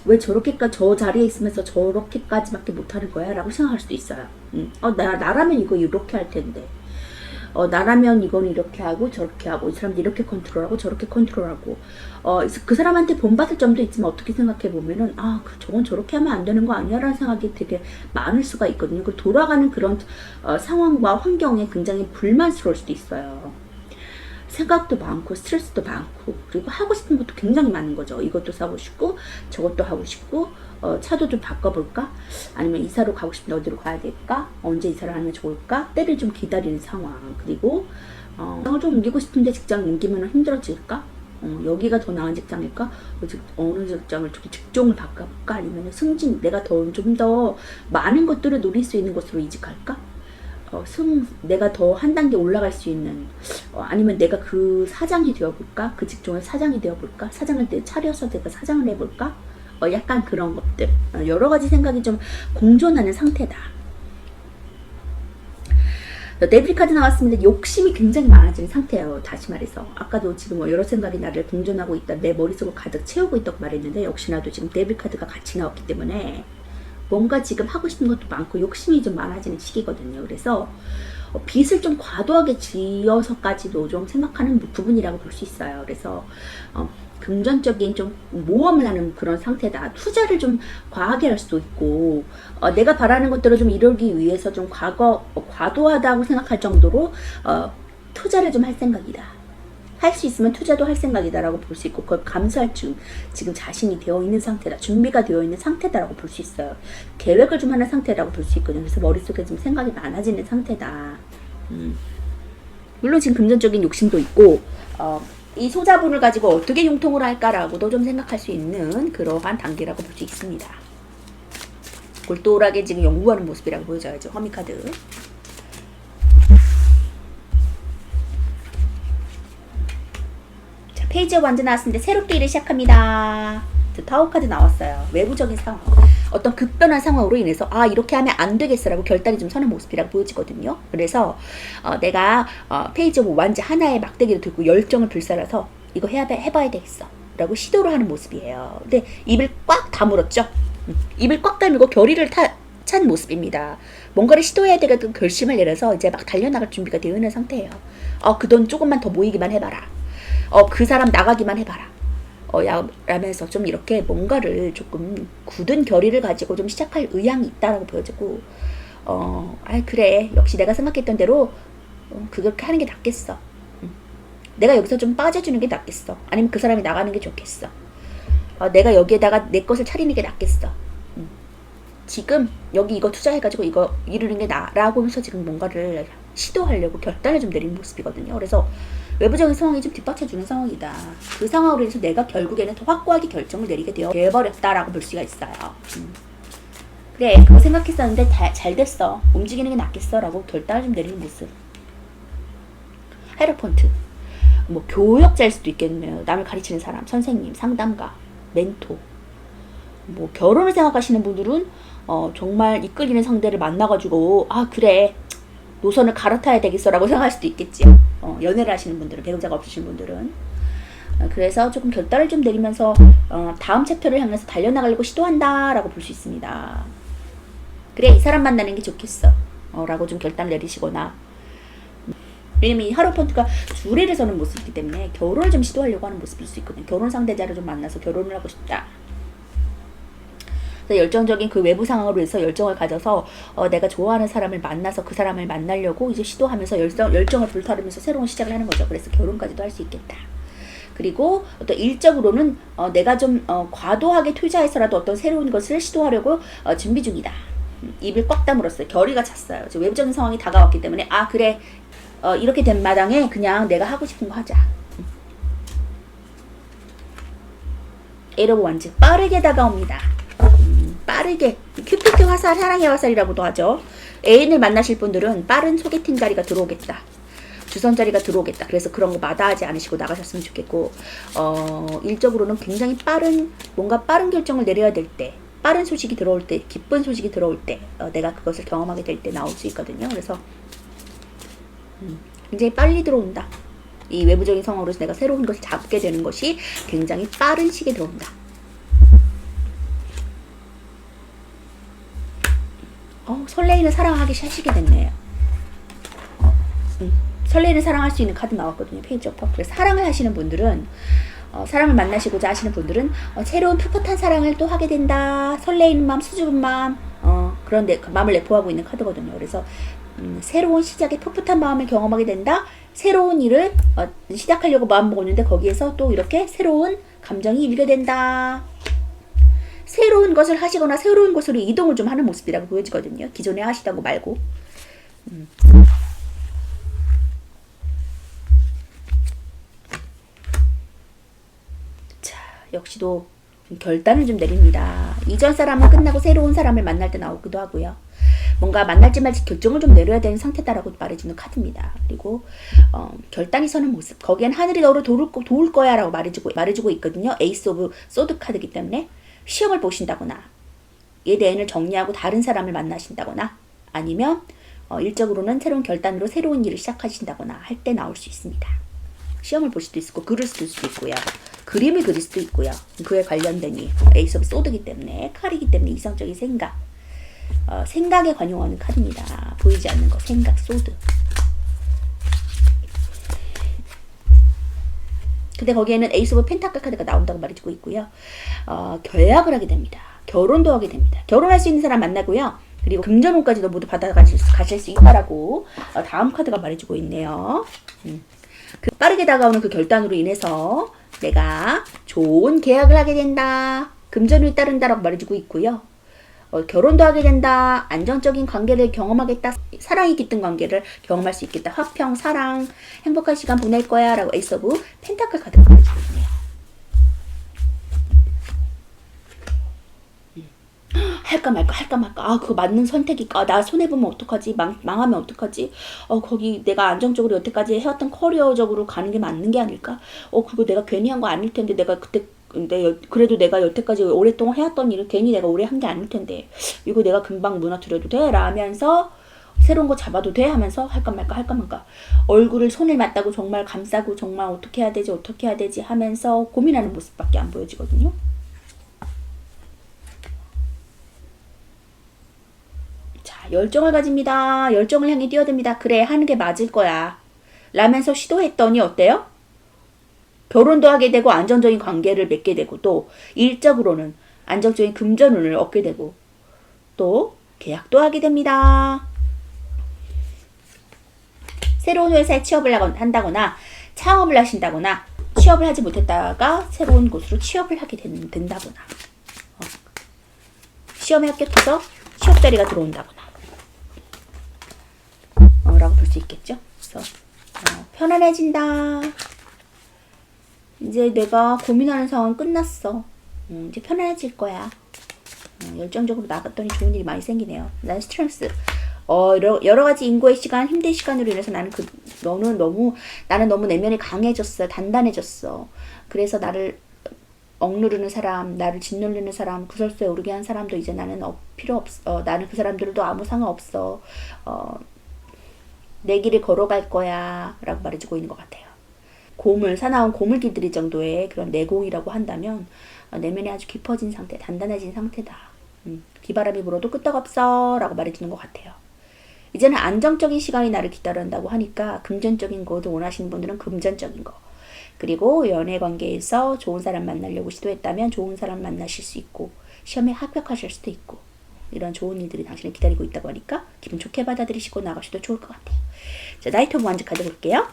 왜 저렇게까지 저 자리에 있으면서 저렇게까지밖에 못하는 거야? 라고 생각할 수도 있어요. 나라면 이거 이렇게 할 텐데 나라면 이건 이렇게 하고 저렇게 하고 이 사람도 이렇게 컨트롤하고 저렇게 컨트롤하고 그 사람한테 본받을 점도 있지만 어떻게 생각해 보면은 저건 저렇게 하면 안 되는 거 아니야? 라는 생각이 되게 많을 수가 있거든요. 그 돌아가는 그런 상황과 환경에 굉장히 불만스러울 수도 있어요. 생각도 많고 스트레스도 많고 그리고 하고 싶은 것도 굉장히 많은 거죠. 이것도 사고 싶고 저것도 하고 싶고 차도 좀 바꿔볼까? 아니면 이사로 가고 싶은데 어디로 가야 될까? 언제 이사를 하면 좋을까? 때를 좀 기다리는 상황. 그리고 직장을 좀 옮기고 싶은데 직장 옮기면 힘들어질까? 여기가 더 나은 직장일까? 어느 직장을 좀 직종을 바꿔볼까? 아니면 승진, 내가 좀 더 많은 것들을 누릴 수 있는 곳으로 이직할까? 내가 더 한 단계 올라갈 수 있는 아니면 내가 그 사장이 되어볼까? 그 직종의 사장이 되어볼까? 사장을 차려서 내가 사장을 해볼까? 약간 그런 것들 여러 가지 생각이 좀 공존하는 상태다. 데빌 카드 나왔습니다. 욕심이 굉장히 많아지는 상태예요. 다시 말해서 아까도 지금 여러 생각이 나를 공존하고 있다, 내 머릿속을 가득 채우고 있다고 말했는데 역시나도 지금 데빌 카드가 같이 나왔기 때문에 뭔가 지금 하고 싶은 것도 많고 욕심이 좀 많아지는 시기거든요. 그래서 빚을 좀 과도하게 지어서까지도 좀 생각하는 부분이라고 볼 수 있어요. 그래서 금전적인 좀 모험을 하는 그런 상태다. 투자를 좀 과하게 할 수도 있고 내가 바라는 것들을 좀 이루기 위해서 좀 과도하다고 생각할 정도로 투자를 좀 할 생각이다. 할 수 있으면 투자도 할 생각이다라고 볼 수 있고 그걸 감수할 지금 자신이 되어 있는 상태다. 준비가 되어 있는 상태다라고 볼 수 있어요. 계획을 좀 하는 상태라고 볼 수 있거든요. 그래서 머릿속에 좀 생각이 많아지는 상태다. 물론 지금 금전적인 욕심도 있고 이 소자본을 가지고 어떻게 융통을 할까라고도 좀 생각할 수 있는 그러한 단계라고 볼 수 있습니다. 골똘하게 지금 연구하는 모습이라고 보여져야죠. 허미카드. 자, 페이지 오브 완전 나왔습니다. 새롭게 일을 시작합니다. 타워 카드 나왔어요. 외부적인 상황. 어떤 급변한 상황으로 인해서 이렇게 하면 안 되겠어라고 결단이 좀 서는 모습이라고 보여지거든요. 그래서 내가 페이지 오브 완전 하나의 막대기를 들고 열정을 불살라서 이거 해봐야 되겠어 라고 시도를 하는 모습이에요. 근데 입을 꽉 다물었죠. 입을 꽉 다물고 결의를 찬 모습입니다. 뭔가를 시도해야 되겠다는 결심을 내려서 이제 막 달려나갈 준비가 되어 있는 상태예요. 그 돈 조금만 더 모이기만 해봐라. 그 사람 나가기만 해봐라. 라면서 좀 이렇게 뭔가를 조금 굳은 결의를 가지고 좀 시작할 의향이 있다라고 보여지고 그래 역시 내가 생각했던 대로 그렇게 하는 게 낫겠어. 내가 여기서 좀 빠져주는 게 낫겠어. 아니면 그 사람이 나가는 게 좋겠어. 내가 여기에다가 내 것을 차리는 게 낫겠어. 지금 여기 이거 투자해가지고 이거 이루는 게 나라고 하면서 지금 뭔가를 시도하려고 결단을 좀 내린 모습이거든요. 그래서 외부적인 상황이 좀 뒷받쳐주는 상황이다. 그 상황으로 인해서 내가 결국에는 더 확고하게 결정을 내리게 되어버렸다라고 볼 수가 있어요. 그래 그거 생각했었는데 잘 됐어. 움직이는 게 낫겠어 라고 결단을 좀 내리는 모습. 헤로폰트. 뭐 교역자일 수도 있겠네요. 남을 가르치는 사람, 선생님, 상담가, 멘토. 뭐 결혼을 생각하시는 분들은 정말 이끌리는 상대를 만나가지고 그래 노선을 갈아타야 되겠어 라고 생각할 수도 있겠지요. 연애를 하시는 분들은, 배우자가 없으신 분들은. 그래서 조금 결단을 좀 내리면서 다음 챕터를 향해서 달려나가려고 시도한다 라고 볼 수 있습니다. 그래 이 사람 만나는 게 좋겠어 라고 좀 결단을 내리시거나 왜냐면 이 하로폰트가 주례를 서는 모습이기 때문에 결혼을 좀 시도하려고 하는 모습일 수 있거든요. 결혼 상대자를 좀 만나서 결혼을 하고 싶다. 열정적인 그 외부 상황으로 해서 열정을 가져서 내가 좋아하는 사람을 만나서 그 사람을 만나려고 이제 시도하면서 열정을 불타르면서 새로운 시작을 하는 거죠. 그래서 결혼까지도 할 수 있겠다. 그리고 어떤 일적으로는 내가 좀 과도하게 투자해서라도 어떤 새로운 것을 시도하려고 준비 중이다. 입을 꽉 다물었어요. 결의가 찼어요. 외부적인 상황이 다가왔기 때문에 그래 이렇게 된 마당에 그냥 내가 하고 싶은 거 하자. 에러브 완전 빠르게 다가옵니다. 빠르게 큐피트 화살, 사랑의 화살이라고도 하죠. 애인을 만나실 분들은 빠른 소개팅 자리가 들어오겠다. 주선자리가 들어오겠다. 그래서 그런 거 마다하지 않으시고 나가셨으면 좋겠고, 일적으로는 굉장히 뭔가 빠른 결정을 내려야 될 때, 빠른 소식이 들어올 때, 기쁜 소식이 들어올 때, 내가 그것을 경험하게 될 때 나올 수 있거든요. 그래서 굉장히 빨리 들어온다. 이 외부적인 상황으로서 내가 새로운 것을 잡게 되는 것이 굉장히 빠른 시기에 들어온다. 설레이는 사랑하기 하시게 됐네요. 설레이는 사랑할 수 있는 카드 나왔거든요. 페이지 오브 컵. 그래서 사랑을 하시는 분들은 사랑을 만나시고자 하시는 분들은 새로운 풋풋한 사랑을 또 하게 된다. 설레이는 마음, 수줍은 마음, 그런데 그 마음을 내포하고 있는 카드거든요. 그래서 새로운 시작의 풋풋한 마음을 경험하게 된다. 새로운 일을 시작하려고 마음 먹었는데 거기에서 또 이렇게 새로운 감정이 일게 된다. 새로운 것을 하시거나 새로운 곳으로 이동을 좀 하는 모습이라고 보여지거든요. 기존에 하시던 거 말고. 자, 역시도 결단을 좀 내립니다. 이전 사람은 끝나고 새로운 사람을 만날 때 나오기도 하고요. 뭔가 만날지 말지 결정을 좀 내려야 되는 상태다라고 말해주는 카드입니다. 그리고 결단이 서는 모습. 거기엔 하늘이 너를 도울 거야 라고 말해주고 있거든요. 에이스 오브 소드 카드이기 때문에 시험을 보신다거나 얘 대인을 정리하고 다른 사람을 만나신다거나 아니면 일적으로는 새로운 결단으로 새로운 일을 시작하신다거나 할 때 나올 수 있습니다. 시험을 볼 수도 있고 글을 쓸 수도 있고요. 그림을 그릴 수도 있고요. 그에 관련된 에이스 오브 소드이기 때문에 칼이기 때문에 이성적인 생각, 생각에 관용하는 카드입니다. 보이지 않는 거, 생각, 소드. 근데 거기에는 에이스 오브 펜타클 카드가 나온다고 말해주고 있고요. 계약을 하게 됩니다. 결혼도 하게 됩니다. 결혼할 수 있는 사람 만나고요. 그리고 금전운까지도 모두 받아가실 수 있다라고 다음 카드가 말해주고 있네요. 빠르게 다가오는 그 결단으로 인해서 내가 좋은 계약을 하게 된다. 금전운이 따른다라고 말해주고 있고요. 결혼도 하게 된다. 안정적인 관계를 경험하겠다. 사랑이 깃든 관계를 경험할 수 있겠다. 화평, 사랑, 행복한 시간 보낼 거야 라고 에이스 오브 펜타클 카드가 보여주고 있네요. 할까 말까. 그거 맞는 선택일까? 나 손해보면 어떡하지? 망하면 어떡하지? 거기 내가 안정적으로 여태까지 해왔던 커리어적으로 가는 게 맞는 게 아닐까? 그거 내가 괜히 한 거 아닐 텐데 내가 그때 근데 그래도 내가 여태까지 오랫동안 해왔던 일을 괜히 내가 오래 한 게 아닐 텐데 이거 내가 금방 무너뜨려도 돼? 라면서 새로운 거 잡아도 돼? 하면서 할까 말까 얼굴을 손을 맞다고 정말 감싸고 정말 어떻게 해야 되지 하면서 고민하는 모습밖에 안 보여지거든요. 자, 열정을 가집니다. 열정을 향해 뛰어듭니다. 그래, 하는 게 맞을 거야 라면서 시도했더니 어때요? 결혼도 하게 되고 안정적인 관계를 맺게 되고 또 일적으로는 안정적인 금전운을 얻게 되고 또 계약도 하게 됩니다. 새로운 회사에 취업을 한다거나 창업을 하신다거나 취업을 하지 못했다가 새로운 곳으로 취업을 하게 된다거나 시험에 합격해서 취업 자리가 들어온다거나 라고 볼 수 있겠죠. 그래서 편안해진다. 이제 내가 고민하는 상황은 끝났어. 이제 편안해질 거야. 열정적으로 나갔더니 좋은 일이 많이 생기네요. 나는 스트렝스. 여러 가지 인고의 시간, 힘든 시간으로 인해서 나는 너무 내면이 강해졌어. 단단해졌어. 그래서 나를 억누르는 사람, 나를 짓누르는 사람, 구설수에 오르게 한 사람도 이제 나는 필요 없어. 나는 그 사람들도 아무 상관없어. 내 길을 걸어갈 거야. 라고 말해주고 있는 것 같아요. 사나운 고물기들이 정도의 그런 내공이라고 한다면 내면이 아주 깊어진 상태, 단단해진 상태다. 비바람이 불어도 끄떡없어 라고 말해주는 것 같아요. 이제는 안정적인 시간이 나를 기다린다고 하니까 금전적인 것을 원하시는 분들은 금전적인 거, 그리고 연애 관계에서 좋은 사람 만나려고 시도했다면 좋은 사람 만나실 수 있고 시험에 합격하실 수도 있고 이런 좋은 일들이 당신을 기다리고 있다고 하니까 기분 좋게 받아들이시고 나가셔도 좋을 것 같아요. 자, 나이트 오브 완즈 카드 볼게요.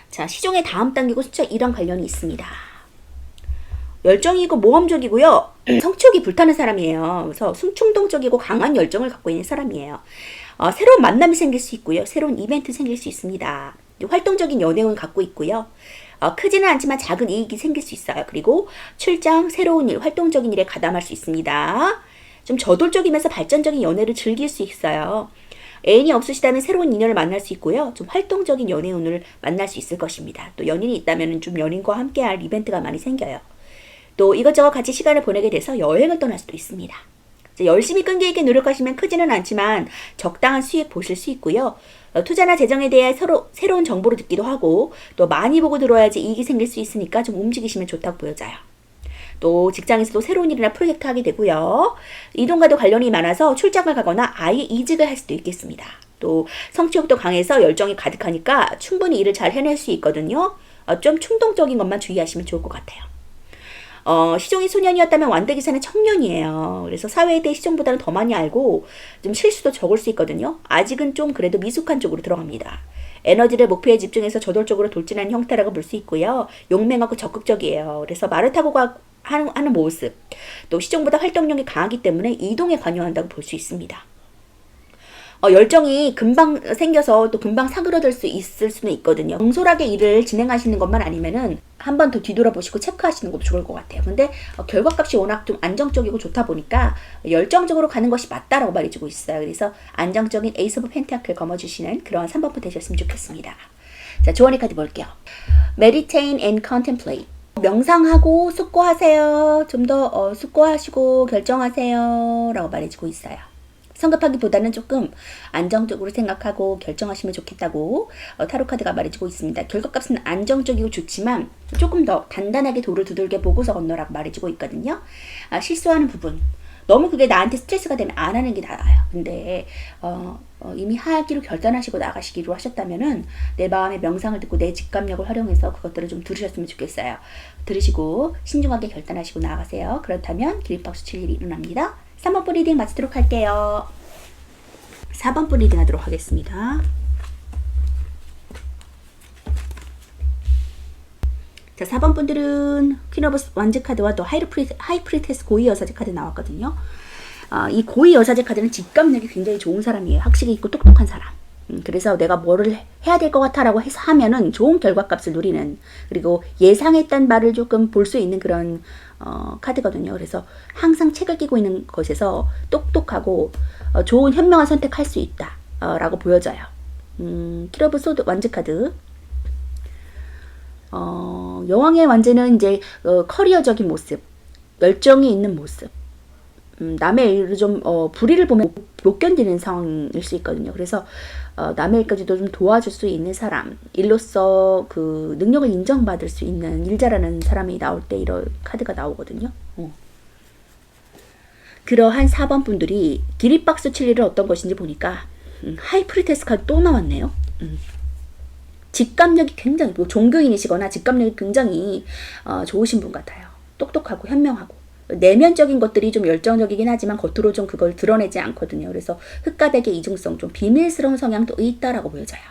자, 시종의 다음 단계고 숫자 2랑 관련이 있습니다. 열정이고 모험적이고요. 성취욕이 불타는 사람이에요. 그래서 충동적이고 강한 열정을 갖고 있는 사람이에요. 새로운 만남이 생길 수 있고요. 새로운 이벤트 생길 수 있습니다. 활동적인 연애운을 갖고 있고요. 크지는 않지만 작은 이익이 생길 수 있어요. 그리고 출장, 새로운 일, 활동적인 일에 가담할 수 있습니다. 좀 저돌적이면서 발전적인 연애를 즐길 수 있어요. 애인이 없으시다면 새로운 인연을 만날 수 있고요. 좀 활동적인 연애 운을 만날 수 있을 것입니다. 또 연인이 있다면 좀 연인과 함께할 이벤트가 많이 생겨요. 또 이것저것 같이 시간을 보내게 돼서 여행을 떠날 수도 있습니다. 열심히 끈기 있게 노력하시면 크지는 않지만 적당한 수익 보실 수 있고요. 투자나 재정에 대해 새로운 정보를 듣기도 하고 또 많이 보고 들어야지 이익이 생길 수 있으니까 좀 움직이시면 좋다고 보여져요. 또 직장에서도 새로운 일이나 프로젝트 하게 되고요. 이동과도 관련이 많아서 출장을 가거나 아예 이직을 할 수도 있겠습니다. 또 성취욕도 강해서 열정이 가득하니까 충분히 일을 잘 해낼 수 있거든요. 좀 충동적인 것만 주의하시면 좋을 것 같아요. 시종이 소년이었다면 완득이사는 청년이에요. 그래서 사회에 대해 시종보다는 더 많이 알고 좀 실수도 적을 수 있거든요. 아직은 좀 그래도 미숙한 쪽으로 들어갑니다. 에너지를 목표에 집중해서 저돌적으로 돌진하는 형태라고 볼 수 있고요. 용맹하고 적극적이에요. 그래서 말을 타고 하는 모습, 또 시종보다 활동력이 강하기 때문에 이동에 관여한다고 볼 수 있습니다. 열정이 금방 생겨서 또 금방 사그러들 수 있을 수는 있거든요. 경솔하게 일을 진행하시는 것만 아니면은 한 번 더 뒤돌아보시고 체크하시는 것도 좋을 것 같아요. 근데 결과값이 워낙 좀 안정적이고 좋다 보니까 열정적으로 가는 것이 맞다라고 말해주고 있어요. 그래서 안정적인 에이스 오브 펜타클 거머쥐시는 그런 3번분 되셨으면 좋겠습니다. 자, 조언의 카드 볼게요. Meditate and contemplate. 명상하고 숙고하세요. 좀 더 숙고하시고 결정하세요 라고 말해주고 있어요. 성급하기보다는 조금 안정적으로 생각하고 결정하시면 좋겠다고 타로카드가 말해주고 있습니다. 결과값은 안정적이고 좋지만 조금 더 단단하게 돌을 두들겨 보고서 건너라고 말해주고 있거든요. 실수하는 부분, 너무 그게 나한테 스트레스가 되면 안 하는 게 나아요. 근데 이미 하기로 결단하시고 나가시기로 하셨다면은 내 마음의 명상을 듣고 내 직감력을 활용해서 그것들을 좀 들으셨으면 좋겠어요. 들으시고 신중하게 결단하시고 나가세요. 그렇다면 기립박수 칠 일이 일어납니다. 3번분 리딩 마치도록 할게요. 4번분 리딩 하도록 하겠습니다. 자, 4번분들은 퀸 오브 완즈 카드와 또 하이프리테스 고위 여사제 카드 나왔거든요. 이 고위 여사제 카드는 직감력이 굉장히 좋은 사람이에요. 학식이 있고 똑똑한 사람. 그래서 내가 뭐를 해야 될 것 같아 라고 해서 하면은 좋은 결과값을 누리는, 그리고 예상했던 바를 조금 볼 수 있는 그런 카드거든요. 그래서 항상 책을 끼고 있는 것에서 똑똑하고 좋은 현명한 선택할 수 있다 라고 보여져요. 퀸 오브 소드 완즈 카드. 여왕의 완제는 이제 커리어적인 모습, 열정이 있는 모습, 남의 일을 좀 불의를 보면 못 견디는 상황일 수 있거든요. 그래서 남의 일까지도 좀 도와줄 수 있는 사람, 일로서 그 능력을 인정받을 수 있는 일 잘하는 사람이 나올 때 이런 카드가 나오거든요. 그러한 4번 분들이 기립박수 칠 일은 어떤 것인지 보니까 하이프리테스 카드 또 나왔네요. 직감력이 굉장히, 종교인이시거나 직감력이 굉장히 좋으신 분 같아요. 똑똑하고 현명하고 내면적인 것들이 좀 열정적이긴 하지만 겉으로 좀 그걸 드러내지 않거든요. 그래서 흑과 백의 이중성, 좀 비밀스러운 성향도 있다라고 보여져요.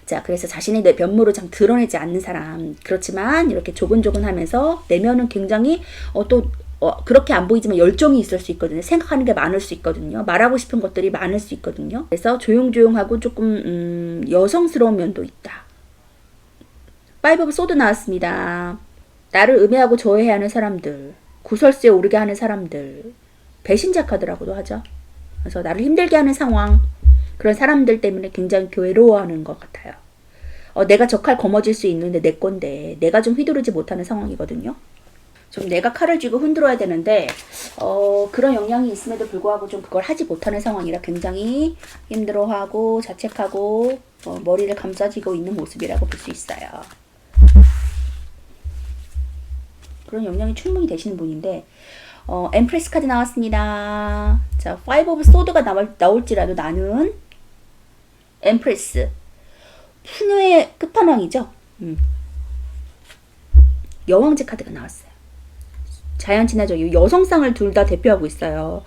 자, 그래서 자신의 내 면모를 참 드러내지 않는 사람, 그렇지만 이렇게 조근조근하면서 내면은 굉장히 그렇게 안 보이지만 열정이 있을 수 있거든요. 생각하는 게 많을 수 있거든요. 말하고 싶은 것들이 많을 수 있거든요. 그래서 조용조용하고 조금 여성스러운 면도 있다. 파이브 오브 소드 나왔습니다. 나를 음해하고 조해하는 사람들, 구설수에 오르게 하는 사람들, 배신자 카드라고도 하죠. 그래서 나를 힘들게 하는 상황, 그런 사람들 때문에 굉장히 괴로워하는 것 같아요. 내가 저 칼 거머쥘 수 있는데 내 건데 내가 좀 휘두르지 못하는 상황이거든요. 좀 내가 칼을 쥐고 흔들어야 되는데 그런 영향이 있음에도 불구하고 좀 그걸 하지 못하는 상황이라 굉장히 힘들어하고 자책하고 머리를 감싸쥐고 있는 모습이라고 볼 수 있어요. 그런 영향이 충분히 되시는 분인데 엠프레스 카드 나왔습니다. 자, 파이브 오브 소드가 나올지라도 나는 엠프레스, 풍요의 끝판왕이죠. 여왕제 카드가 나왔어요. 자연 친화적 여성상을 둘 다 대표하고 있어요.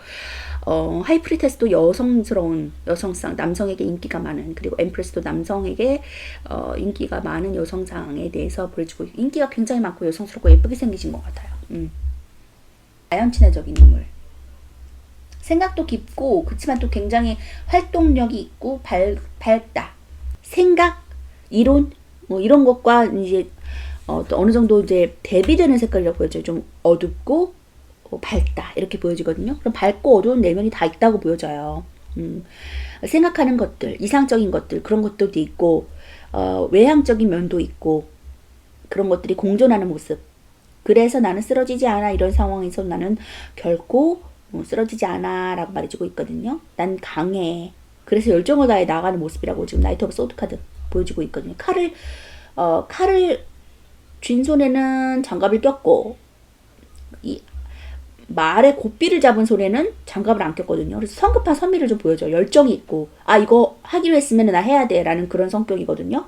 하이프리테스도 여성스러운 여성상, 남성에게 인기가 많은, 그리고 엠프레스도 남성에게 인기가 많은 여성상에 대해서 보여주고, 인기가 굉장히 많고 여성스럽고 예쁘게 생기신 것 같아요. 자연 친화적인 인물, 생각도 깊고 그렇지만 또 굉장히 활동력이 있고 밝다. 생각, 이론 뭐 이런 것과 이제 또 어느 정도 이제 대비되는 색깔이라고 보여져요. 좀 어둡고 밝다 이렇게 보여지거든요. 그럼 밝고 어두운 내면이 다 있다고 보여져요. 생각하는 것들, 이상적인 것들, 그런 것들도 있고, 외향적인 면도 있고, 그런 것들이 공존하는 모습. 그래서 나는 쓰러지지 않아. 이런 상황에서 나는 결코 쓰러지지 않아 라고 말해주고 있거든요. 난 강해. 그래서 열정을 다해 나가는 모습이라고 지금 나이트 오브 소드 카드 보여주고 있거든요. 칼을 쥔 손에는 장갑을 꼈고, 이 말에 고삐를 잡은 손에는 장갑을 안 꼈거든요. 그래서 성급한 선미를 좀 보여줘요. 열정이 있고, 이거 하기로 했으면 나 해야 돼 라는 그런 성격이거든요.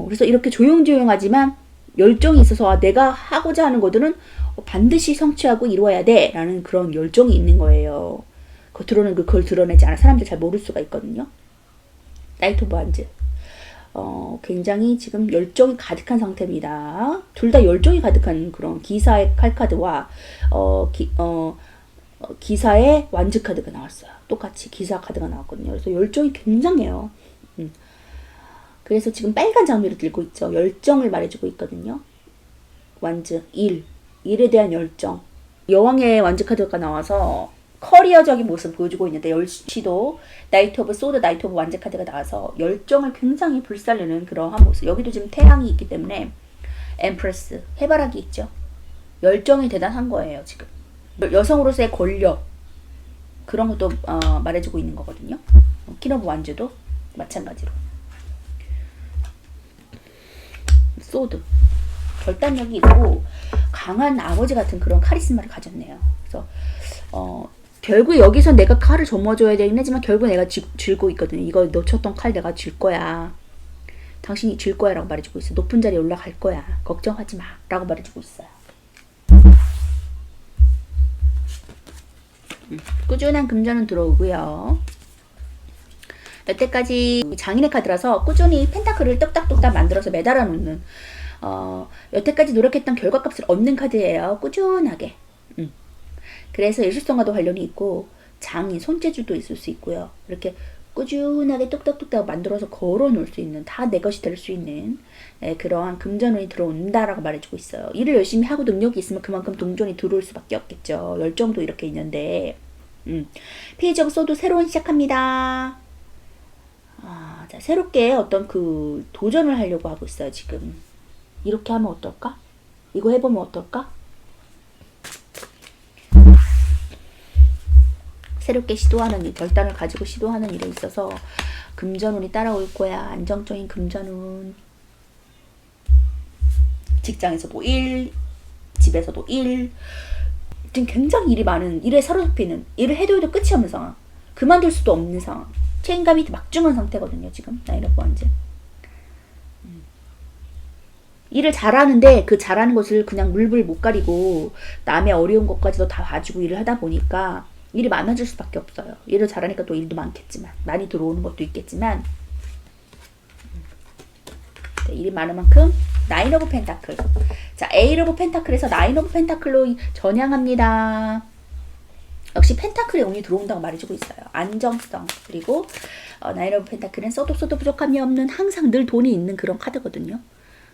그래서 이렇게 조용조용하지만 열정이 있어서 내가 하고자 하는 것들은 반드시 성취하고 이루어야 돼 라는 그런 열정이 있는 거예요. 겉으로는 그걸 드러내지 않아 사람들 잘 모를 수가 있거든요. 나이트 오브 완즈. 굉장히 지금 열정이 가득한 상태입니다. 둘 다 열정이 가득한 그런 기사의 칼카드와 기사의 완즈 카드가 나왔어요. 똑같이 기사 카드가 나왔거든요. 그래서 열정이 굉장해요. 그래서 지금 빨간 장미를 들고 있죠. 열정을 말해주고 있거든요. 완즈, 일에 대한 열정. 여왕의 완즈 카드가 나와서 커리어적인 모습을 보여주고 있는데, 열시도 나이트 오브 소드, 나이트 오브 완즈 카드가 나와서 열정을 굉장히 불살르는 그러한 모습. 여기도 지금 태양이 있기 때문에 엠프레스, 해바라기 있죠. 열정이 대단한 거예요, 지금. 여성으로서의 권력, 그런 것도 말해주고 있는 거거든요. 퀸 오브 완즈도 마찬가지로. 소드, 결단력이 있고 강한 아버지 같은 그런 카리스마를 가졌네요. 그래서 결국 여기서 내가 칼을 접어줘야 되긴 하지만 결국 내가 쥐고 있거든요. 이거 놓쳤던 칼 내가 줄 거야. 당신이 줄 거야 라고 말해주고 있어요. 높은 자리에 올라갈 거야. 걱정하지 마 라고 말해주고 있어요. 꾸준한 금전은 들어오고요. 여태까지 장인의 카드라서 꾸준히 펜타클을 똑딱똑딱 만들어서 매달아 놓는, 여태까지 노력했던 결과값을 얻는 카드예요. 꾸준하게. 그래서 예술성과도 관련이 있고, 장인, 손재주도 있을 수 있고요. 이렇게 꾸준하게 똑딱똑딱 만들어서 걸어 놓을 수 있는, 다 내 것이 될 수 있는 그러한 금전운이 들어온다라고 말해주고 있어요. 일을 열심히 하고 능력이 있으면 그만큼 동전이 들어올 수밖에 없겠죠. 열정도 이렇게 있는데. 페이지 오브 소드 새로운 시작합니다. 자, 새롭게 어떤 그 도전을 하려고 하고 있어요, 지금. 이렇게 하면 어떨까? 이거 해보면 어떨까? 새롭게 시도하는 일, 결단을 가지고 시도하는 일에 있어서 금전운이 따라올 거야. 안정적인 금전운. 직장에서도 일, 집에서도 일. 지금 굉장히 일이 많은, 일에 사로잡히는, 일을 해도 끝이 없는 상황. 그만둘 수도 없는 상황. 책임감이 막중한 상태거든요, 지금. 나이트 오브 완즈. 일을 잘하는데 그 잘하는 것을 그냥 물불 못 가리고 남의 어려운 것까지도 다 봐주고 일을 하다 보니까 일이 많아질 수밖에 없어요. 일을 잘하니까 또 일도 많겠지만, 많이 들어오는 것도 있겠지만, 일이 많은 만큼 나인 오브 펜타클. 자, 에잇 오브 펜타클에서 나인 오브 펜타클로 전향합니다. 역시 펜타클의 운이 들어온다고 말해주고 있어요. 안정성. 그리고 나인 오브 펜타클은 써도 부족함이 없는, 항상 늘 돈이 있는 그런 카드거든요.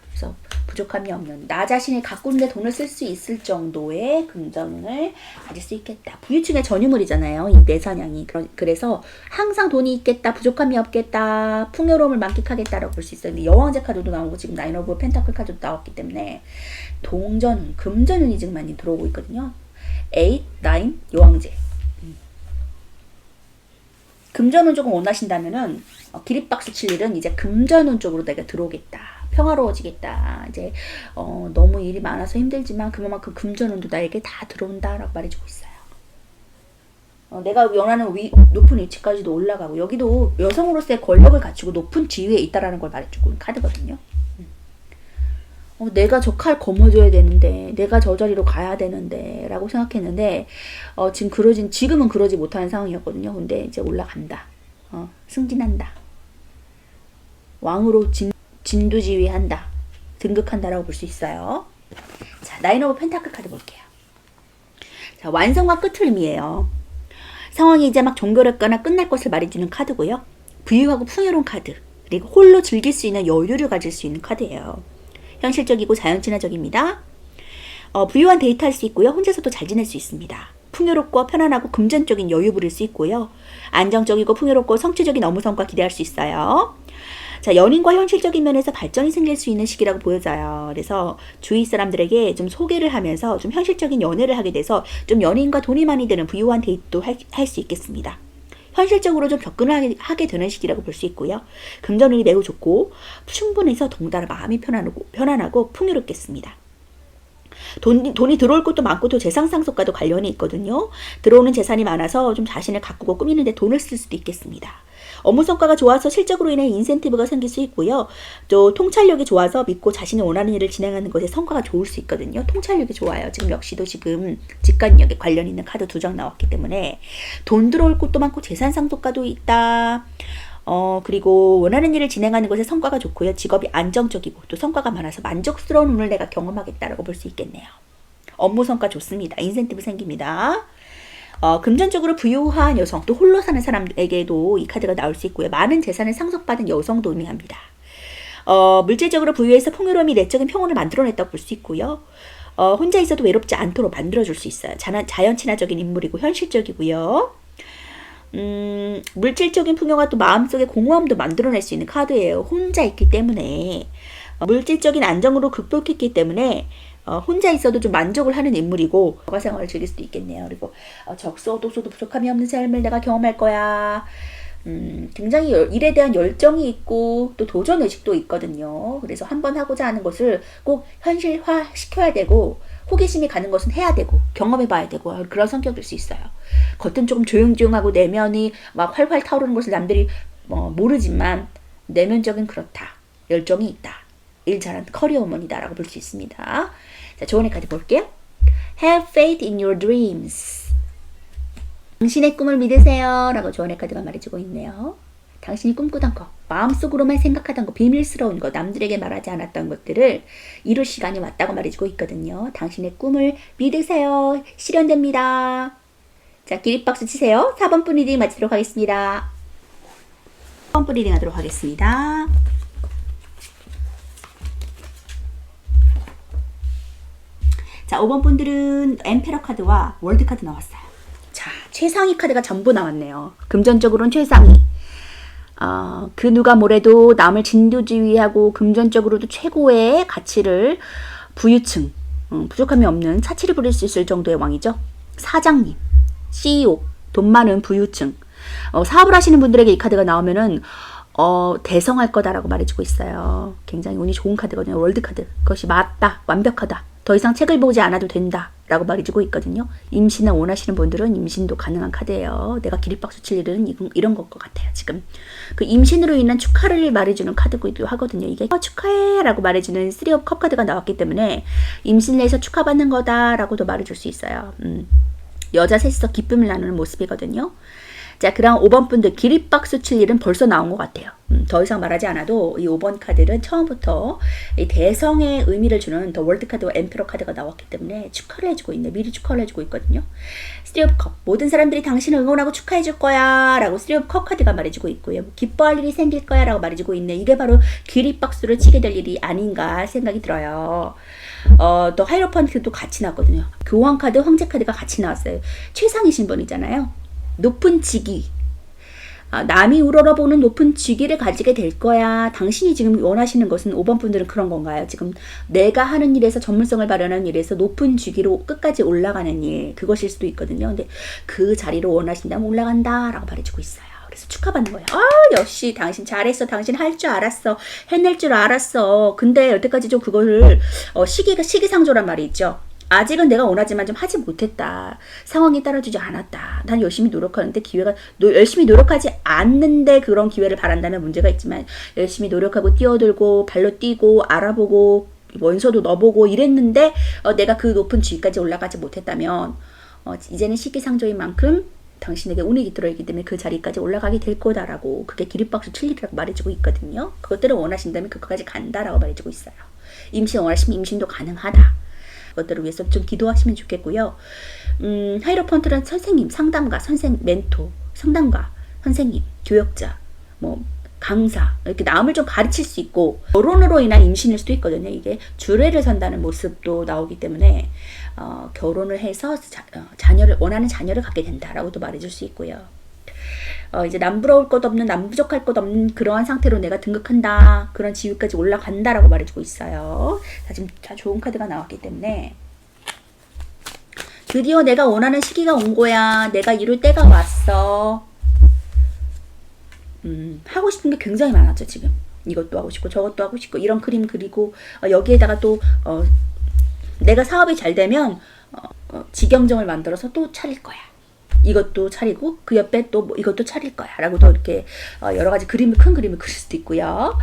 그래서 부족함이 없는, 나 자신이 갖고 있는데 돈을 쓸 수 있을 정도의 금전을 가질 수 있겠다. 부유층의 전유물이잖아요, 이 내사냥이. 그래서 항상 돈이 있겠다, 부족함이 없겠다, 풍요로움을 만끽하겠다라고 볼 수 있어요. 근데 여왕제 카드도 나오고 지금 나인 오브 펜타클 카드도 나왔기 때문에 동전운, 금전운이 지금 많이 들어오고 있거든요. 8, 9, 여왕제. 금전운 조금 원하신다면은 기립박수 칠 일은 이제 금전운 쪽으로 내가 들어오겠다. 평화로워지겠다. 이제 너무 일이 많아서 힘들지만 그만큼 금전운도 나에게 다 들어온다라고 말해주고 있어요. 내가 원하는 높은 위치까지도 올라가고, 여기도 여성으로서의 권력을 갖추고 높은 지위에 있다라는 걸 말해주고 있는 카드거든요. 내가 저 칼 거머줘야 되는데, 내가 저 자리로 가야 되는데 라고 생각했는데 지금은 그러지 못하는 상황이었거든요. 근데 이제 올라간다. 승진한다. 왕으로 진두지휘한다. 등극한다라고 볼 수 있어요. 자, 나인 오브 펜타클 카드 볼게요. 자, 완성과 끝을 의미해요. 상황이 이제 막 종결했거나 끝날 것을 말해주는 카드고요. 부유하고 풍요로운 카드. 그리고 홀로 즐길 수 있는 여유를 가질 수 있는 카드예요. 현실적이고 자연친화적입니다. 부유한 데이트 할 수 있고요. 혼자서도 잘 지낼 수 있습니다. 풍요롭고 편안하고 금전적인 여유 부릴 수 있고요. 안정적이고 풍요롭고 성취적인 업무 성과 기대할 수 있어요. 자, 연인과 현실적인 면에서 발전이 생길 수 있는 시기라고 보여져요. 그래서 주위 사람들에게 좀 소개를 하면서 좀 현실적인 연애를 하게 돼서 좀 연인과 돈이 많이 드는 부유한 데이트도 할 수 있겠습니다. 현실적으로 좀 접근하게 되는 시기라고 볼 수 있고요. 금전운이 매우 좋고 충분해서 덩달아 마음이 편안하고 풍요롭겠습니다. 돈이 들어올 것도 많고 또 재산 상속과도 관련이 있거든요. 들어오는 재산이 많아서 좀 자신을 가꾸고 꾸미는데 돈을 쓸 수도 있겠습니다. 업무 성과가 좋아서 실적으로 인해 인센티브가 생길 수 있고요. 또 통찰력이 좋아서 믿고 자신이 원하는 일을 진행하는 것에 성과가 좋을 수 있거든요. 통찰력이 좋아요. 지금 역시도 지금 직관력에 관련 있는 카드 2장 나왔기 때문에 돈 들어올 것도 많고 재산 상속과도 있다. 그리고 원하는 일을 진행하는 것에 성과가 좋고요. 직업이 안정적이고 또 성과가 많아서 만족스러운 운을 내가 경험하겠다라고 볼 수 있겠네요. 업무 성과 좋습니다. 인센티브 생깁니다. 금전적으로 부유한 여성, 또 홀로 사는 사람에게도 이 카드가 나올 수 있고요. 많은 재산을 상속받은 여성도 의미합니다. 물질적으로 부유해서 풍요로움이 내적인 평온을 만들어냈다고 볼 수 있고요. 혼자 있어도 외롭지 않도록 만들어줄 수 있어요. 자연 친화적인 인물이고 현실적이고요. 물질적인 풍요가 또 마음속에 공허함도 만들어낼 수 있는 카드예요. 혼자 있기 때문에 물질적인 안정으로 극복했기 때문에 혼자 있어도 좀 만족을 하는 인물이고 여가 생활을 즐길 수도 있겠네요. 그리고 적소도 부족함이 없는 삶을 내가 경험할 거야. 굉장히 일에 대한 열정이 있고 또 도전 의식도 있거든요. 그래서 한번 하고자 하는 것을 꼭 현실화 시켜야 되고 호기심이 가는 것은 해야 되고 경험해봐야 되고 그런 성격일 수 있어요. 겉은 조금 조용조용하고 내면이 막 활활 타오르는 것을 남들이 모르지만 내면적인 그렇다. 열정이 있다. 일 잘하는 커리어 우먼이다라고 볼 수 있습니다. 자, 조언의 카드 볼게요. Have faith in your dreams. 당신의 꿈을 믿으세요. 라고 조언의 카드가 말해주고 있네요. 당신이 꿈꾸던 거, 마음속으로만 생각하던 거, 비밀스러운 거, 남들에게 말하지 않았던 것들을 이룰 시간이 왔다고 말해주고 있거든요. 당신의 꿈을 믿으세요. 실현됩니다. 자, 기립박수 치세요. 4번 분 리딩 마치도록 하겠습니다. 4번 분 리딩 하도록 하겠습니다. 자, 5번 분들은 엠페러 카드와 월드 카드 나왔어요. 자, 최상위 카드가 전부 나왔네요. 금전적으로는 최상위. 그 누가 뭐래도 남을 진두지휘하고 금전적으로도 최고의 가치를 부유층, 부족함이 없는 차치를 부릴 수 있을 정도의 왕이죠. 사장님, CEO, 돈 많은 부유층. 사업을 하시는 분들에게 이 카드가 나오면은 대성할 거다라고 말해주고 있어요. 굉장히 운이 좋은 카드거든요. 월드 카드. 그것이 맞다, 완벽하다. 더 이상 책을 보지 않아도 된다 라고 말해주고 있거든요. 임신을 원하시는 분들은 임신도 가능한 카드예요. 내가 기립박수 칠 일은 이런 것 같아요. 지금 그 임신으로 인한 축하를 말해주는 카드이기도 하거든요. 이게 축하해 라고 말해주는 3 of 컵 카드가 나왔기 때문에 임신을 해서 축하받는 거다 라고도 말해줄 수 있어요. 여자 셋이서 기쁨을 나누는 모습이거든요. 자, 그럼 5번 분들 기립박수 칠 일은 벌써 나온 것 같아요. 더 이상 말하지 않아도 이 5번 카드는 처음부터 이 대성의 의미를 주는 더 월드 카드와 엠페러 카드가 나왔기 때문에 축하를 해주고 있네. 미리 축하를 해주고 있거든요. 3 of 컵. 모든 사람들이 당신을 응원하고 축하해줄 거야 라고 3 of 컵 카드가 말해주고 있고요. 기뻐할 일이 생길 거야 라고 말해주고 있네. 이게 바로 기립박수를 치게 될 일이 아닌가 생각이 들어요. 또 하이로펀트도 같이 나왔거든요. 교황 카드, 황제 카드가 같이 나왔어요. 최상위 신분이잖아요. 높은 직위. 남이 우러러보는 높은 직위를 가지게 될 거야. 당신이 지금 원하시는 것은 5번 분들은 그런 건가요? 지금 내가 하는 일에서 전문성을 발현하는 일에서 높은 직위로 끝까지 올라가는 일. 그것일 수도 있거든요. 근데 그 자리로 원하신다면 올라간다 라고 말해주고 있어요. 그래서 축하받는 거예요. 역시 당신 잘했어. 당신 할 줄 알았어. 해낼 줄 알았어. 근데 여태까지 좀 그거를 시기상조란 말이 있죠. 아직은 내가 원하지만 좀 하지 못했다. 상황이 따라주지 않았다. 난 열심히 노력하는데 열심히 노력하지 않는데 그런 기회를 바란다면 문제가 있지만 열심히 노력하고 뛰어들고 발로 뛰고 알아보고 원서도 넣어보고 이랬는데 내가 그 높은 지위까지 올라가지 못했다면 이제는 시기상조인 만큼 당신에게 운이 들어있기 때문에 그 자리까지 올라가게 될 거다라고 그게 기립박수 칠 일이라고 말해주고 있거든요. 그것들을 원하신다면 그거까지 간다라고 말해주고 있어요. 임신 원하시면 임신도 가능하다. 것들을 위해서 좀 기도하시면 좋겠고요. 하이로펀트란 선생님, 상담가, 멘토, 상담가, 선생님, 교역자, 강사 이렇게 남을 좀 가르칠 수 있고 결혼으로 인한 임신일 수도 있거든요. 이게 주례를 선다는 모습도 나오기 때문에 결혼을 해서 자녀를 원하는 자녀를 갖게 된다라고도 말해줄 수 있고요. 이제 남부러울 것 없는 남부족할 것 없는 그러한 상태로 내가 등극한다. 그런 지위까지 올라간다라고 말해주고 있어요. 자, 지금 다 좋은 카드가 나왔기 때문에 드디어 내가 원하는 시기가 온 거야. 내가 이룰 때가 왔어. 하고 싶은 게 굉장히 많았죠, 지금. 이것도 하고 싶고 저것도 하고 싶고 이런 그림 그리고 여기에다가 또 내가 사업이 잘 되면 직영점을 만들어서 또 차릴 거야. 이것도 차리고 그 옆에 또 뭐 이것도 차릴 거야 라고도 이렇게 여러 가지 큰 그림을 그릴 수도 있고요.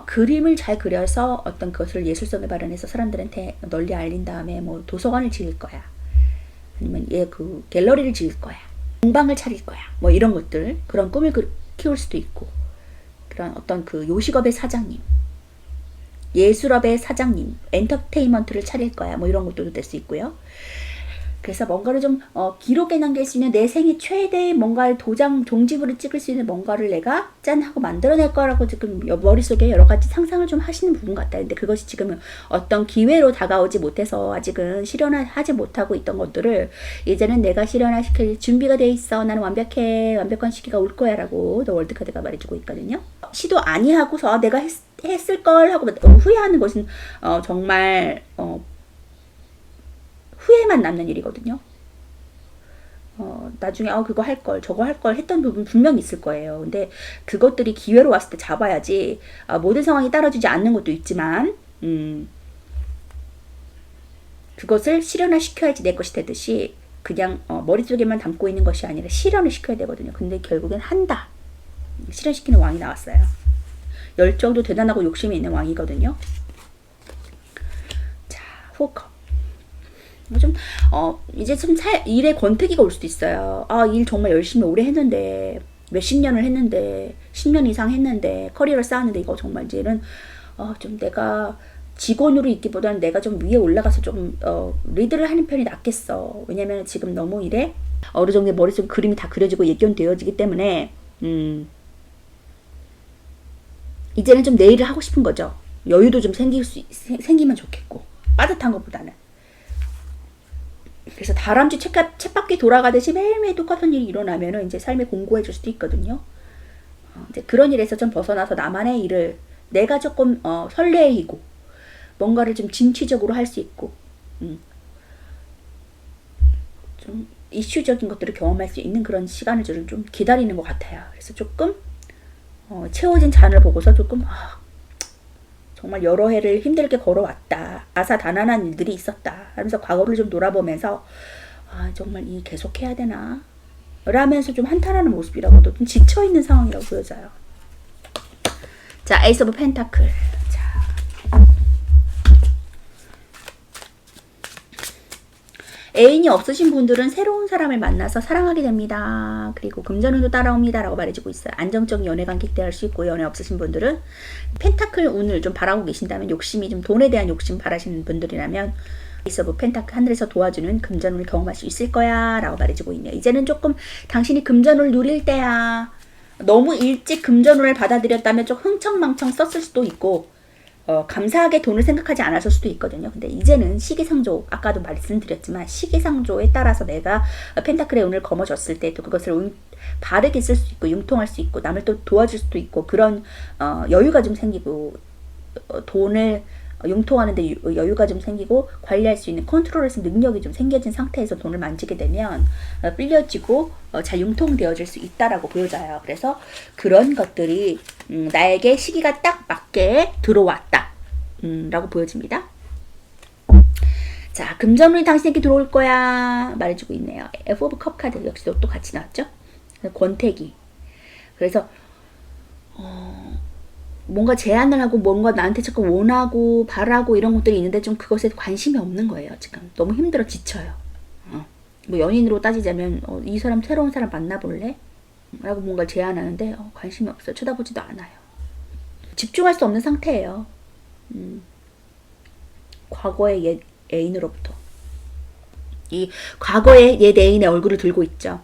그림을 잘 그려서 어떤 것을 예술성에 발현해서 사람들한테 널리 알린 다음에 뭐 도서관을 지을 거야. 아니면 그 갤러리를 지을 거야. 공방을 차릴 거야. 뭐 이런 것들 그런 꿈을 키울 수도 있고 그런 어떤 그 요식업의 사장님 예술업의 사장님 엔터테인먼트를 차릴 거야. 뭐 이런 것도 될 수 있고요. 그래서 뭔가를 좀 기록에 남길 수 있는 내 생애 최대의 뭔가를 종지부를 찍을 수 있는 뭔가를 내가 짠 하고 만들어낼 거라고 지금 머릿속에 여러 가지 상상을 좀 하시는 부분 같아요. 근데 그것이 지금은 어떤 기회로 다가오지 못해서 아직은 실현하지 못하고 있던 것들을 이제는 내가 실현시킬 준비가 돼 있어. 나는 완벽해. 완벽한 시기가 올 거야 라고 월드카드가 말해주고 있거든요. 시도 아니하고서 내가 했을 걸 하고 후회하는 것은 정말 후회만 남는 일이거든요. 나중에 그거 할 걸 저거 할 걸 했던 부분 분명히 있을 거예요. 근데 그것들이 기회로 왔을 때 잡아야지 모든 상황이 따라주지 않는 것도 있지만 그것을 실현을 시켜야지 내 것이 되듯이 그냥 머릿속에만 담고 있는 것이 아니라 실현을 시켜야 되거든요. 근데 결국엔 한다. 실현시키는 왕이 나왔어요. 열정도 대단하고 욕심이 있는 왕이거든요. 자, 후컵. 이제 좀 일에 권태기가 올 수도 있어요. 일 정말 열심히 오래 했는데, 몇십 년을 했는데, 10년 이상 했는데, 커리어를 쌓았는데, 이거 정말 이제는, 좀 내가 직원으로 있기보다는 내가 좀 위에 올라가서 좀, 리드를 하는 편이 낫겠어. 왜냐면 지금 너무 일에 어느 정도 머릿속에 그림이 다 그려지고 예견되어지기 때문에, 이제는 좀 내 일을 하고 싶은 거죠. 여유도 좀 생기면 좋겠고, 빠듯한 것보다는. 그래서 다람쥐 쳇바퀴 돌아가듯이 매일매일 똑같은 일이 일어나면은 이제 삶에 공고해질 수도 있거든요. 이제 그런 일에서 좀 벗어나서 나만의 일을 내가 조금 설레이고 뭔가를 좀 진취적으로 할 수 있고 좀 이슈적인 것들을 경험할 수 있는 그런 시간을 좀 기다리는 것 같아요. 그래서 조금 채워진 잔을 보고서 조금 정말 여러 해를 힘들게 걸어왔다. 아사다난한 일들이 있었다. 하면서 과거를 좀 돌아보면서 정말 이 계속해야 되나? 라면서 좀 한탄하는 모습이라고도 좀 지쳐있는 상황이라고 보여져요. 자, 에이스 오브 펜타클. 애인이 없으신 분들은 새로운 사람을 만나서 사랑하게 됩니다. 그리고 금전운도 따라옵니다 라고 말해주고 있어요. 안정적인 연애관계 기대할 수 있고 연애 없으신 분들은 펜타클 운을 좀 바라고 계신다면 욕심이 좀 돈에 대한 욕심 바라시는 분들이라면 에이스 오브 펜타클 하늘에서 도와주는 금전운을 경험할 수 있을 거야 라고 말해주고 있네요. 이제는 조금 당신이 금전운을 누릴 때야. 너무 일찍 금전운을 받아들였다면 좀 흥청망청 썼을 수도 있고 감사하게 돈을 생각하지 않았을 수도 있거든요. 근데 이제는 시기상조, 아까도 말씀드렸지만 시기상조에 따라서 내가 펜타클의 운을 거머쥐었을 때 또 그것을 바르게 쓸 수 있고 융통할 수 있고 남을 또 도와줄 수도 있고 그런 여유가 좀 생기고 돈을 융통하는데 여유가 좀 생기고 관리할 수 있는 컨트롤할 수 있는 능력이 좀 생겨진 상태에서 돈을 만지게 되면 빌려지고 잘 융통되어질 수 있다라고 보여져요. 그래서 그런 것들이 나에게 시기가 딱 맞게 들어왔다 라고 보여집니다. 자, 금전운이 당신에게 들어올 거야 말해주고 있네요. F 오브 컵 카드 역시 또 같이 나왔죠. 권태기. 그래서 뭔가 제안을 하고 뭔가 나한테 자꾸 원하고 바라고 이런 것들이 있는데 좀 그것에 관심이 없는 거예요. 지금 너무 힘들어 지쳐요. 뭐 연인으로 따지자면 이 사람 새로운 사람 만나볼래? 라고 뭔가 제안하는데 관심이 없어요. 쳐다보지도 않아요. 집중할 수 없는 상태예요. 과거의 옛 애인으로부터 이 과거의 옛 애인의 얼굴을 들고 있죠.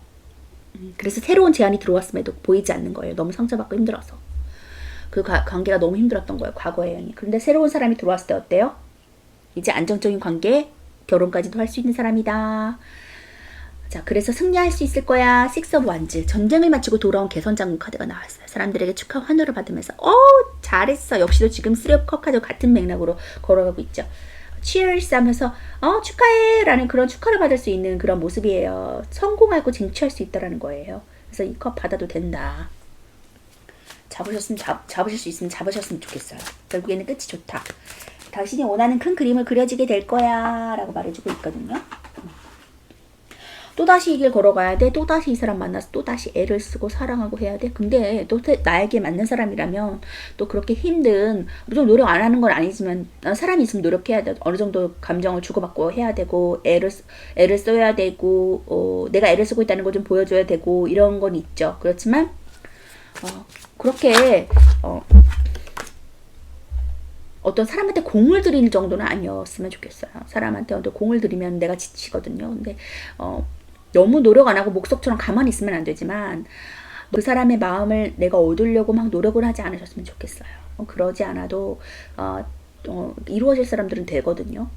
그래서 새로운 제안이 들어왔음에도 보이지 않는 거예요. 너무 상처받고 힘들어서. 그 관계가 너무 힘들었던 거예요. 과거의 애인이. 그런데 새로운 사람이 들어왔을 때 어때요? 이제 안정적인 관계 결혼까지도 할 수 있는 사람이다. 자, 그래서 승리할 수 있을 거야. 식스 오브 완즈. 전쟁을 마치고 돌아온 개선장군 카드가 나왔어요. 사람들에게 축하 환호를 받으면서 잘했어. 역시도 지금 쓰리 오브 컵 카드 같은 맥락으로 걸어가고 있죠. cheers 하면서 축하해 라는 그런 축하를 받을 수 있는 그런 모습이에요. 성공하고 쟁취할 수 있다라는 거예요. 그래서 이 컵 받아도 된다. 잡으실 수 있으면 잡으셨으면 좋겠어요. 결국에는 끝이 좋다. 당신이 원하는 큰 그림을 그려지게 될 거야 라고 말해주고 있거든요. 또다시 이 길 걸어가야 돼. 또다시 이 사람 만나서 또다시 애를 쓰고 사랑하고 해야 돼. 근데 또 나에게 맞는 사람이라면 또 그렇게 힘든, 좀 노력 안 하는 건 아니지만 사람이 있으면 노력해야 돼. 어느 정도 감정을 주고받고 해야 되고 애를 써야 되고 내가 애를 쓰고 있다는 걸 좀 보여줘야 되고 이런 건 있죠. 그렇지만 그렇게 어떤 사람한테 공을 들이는 정도는 아니었으면 좋겠어요. 사람한테 어떤 공을 들이면 내가 지치거든요. 근데 너무 노력 안 하고 목석처럼 가만히 있으면 안 되지만 그 사람의 마음을 내가 얻으려고 막 노력을 하지 않으셨으면 좋겠어요. 그러지 않아도 이루어질 사람들은 되거든요.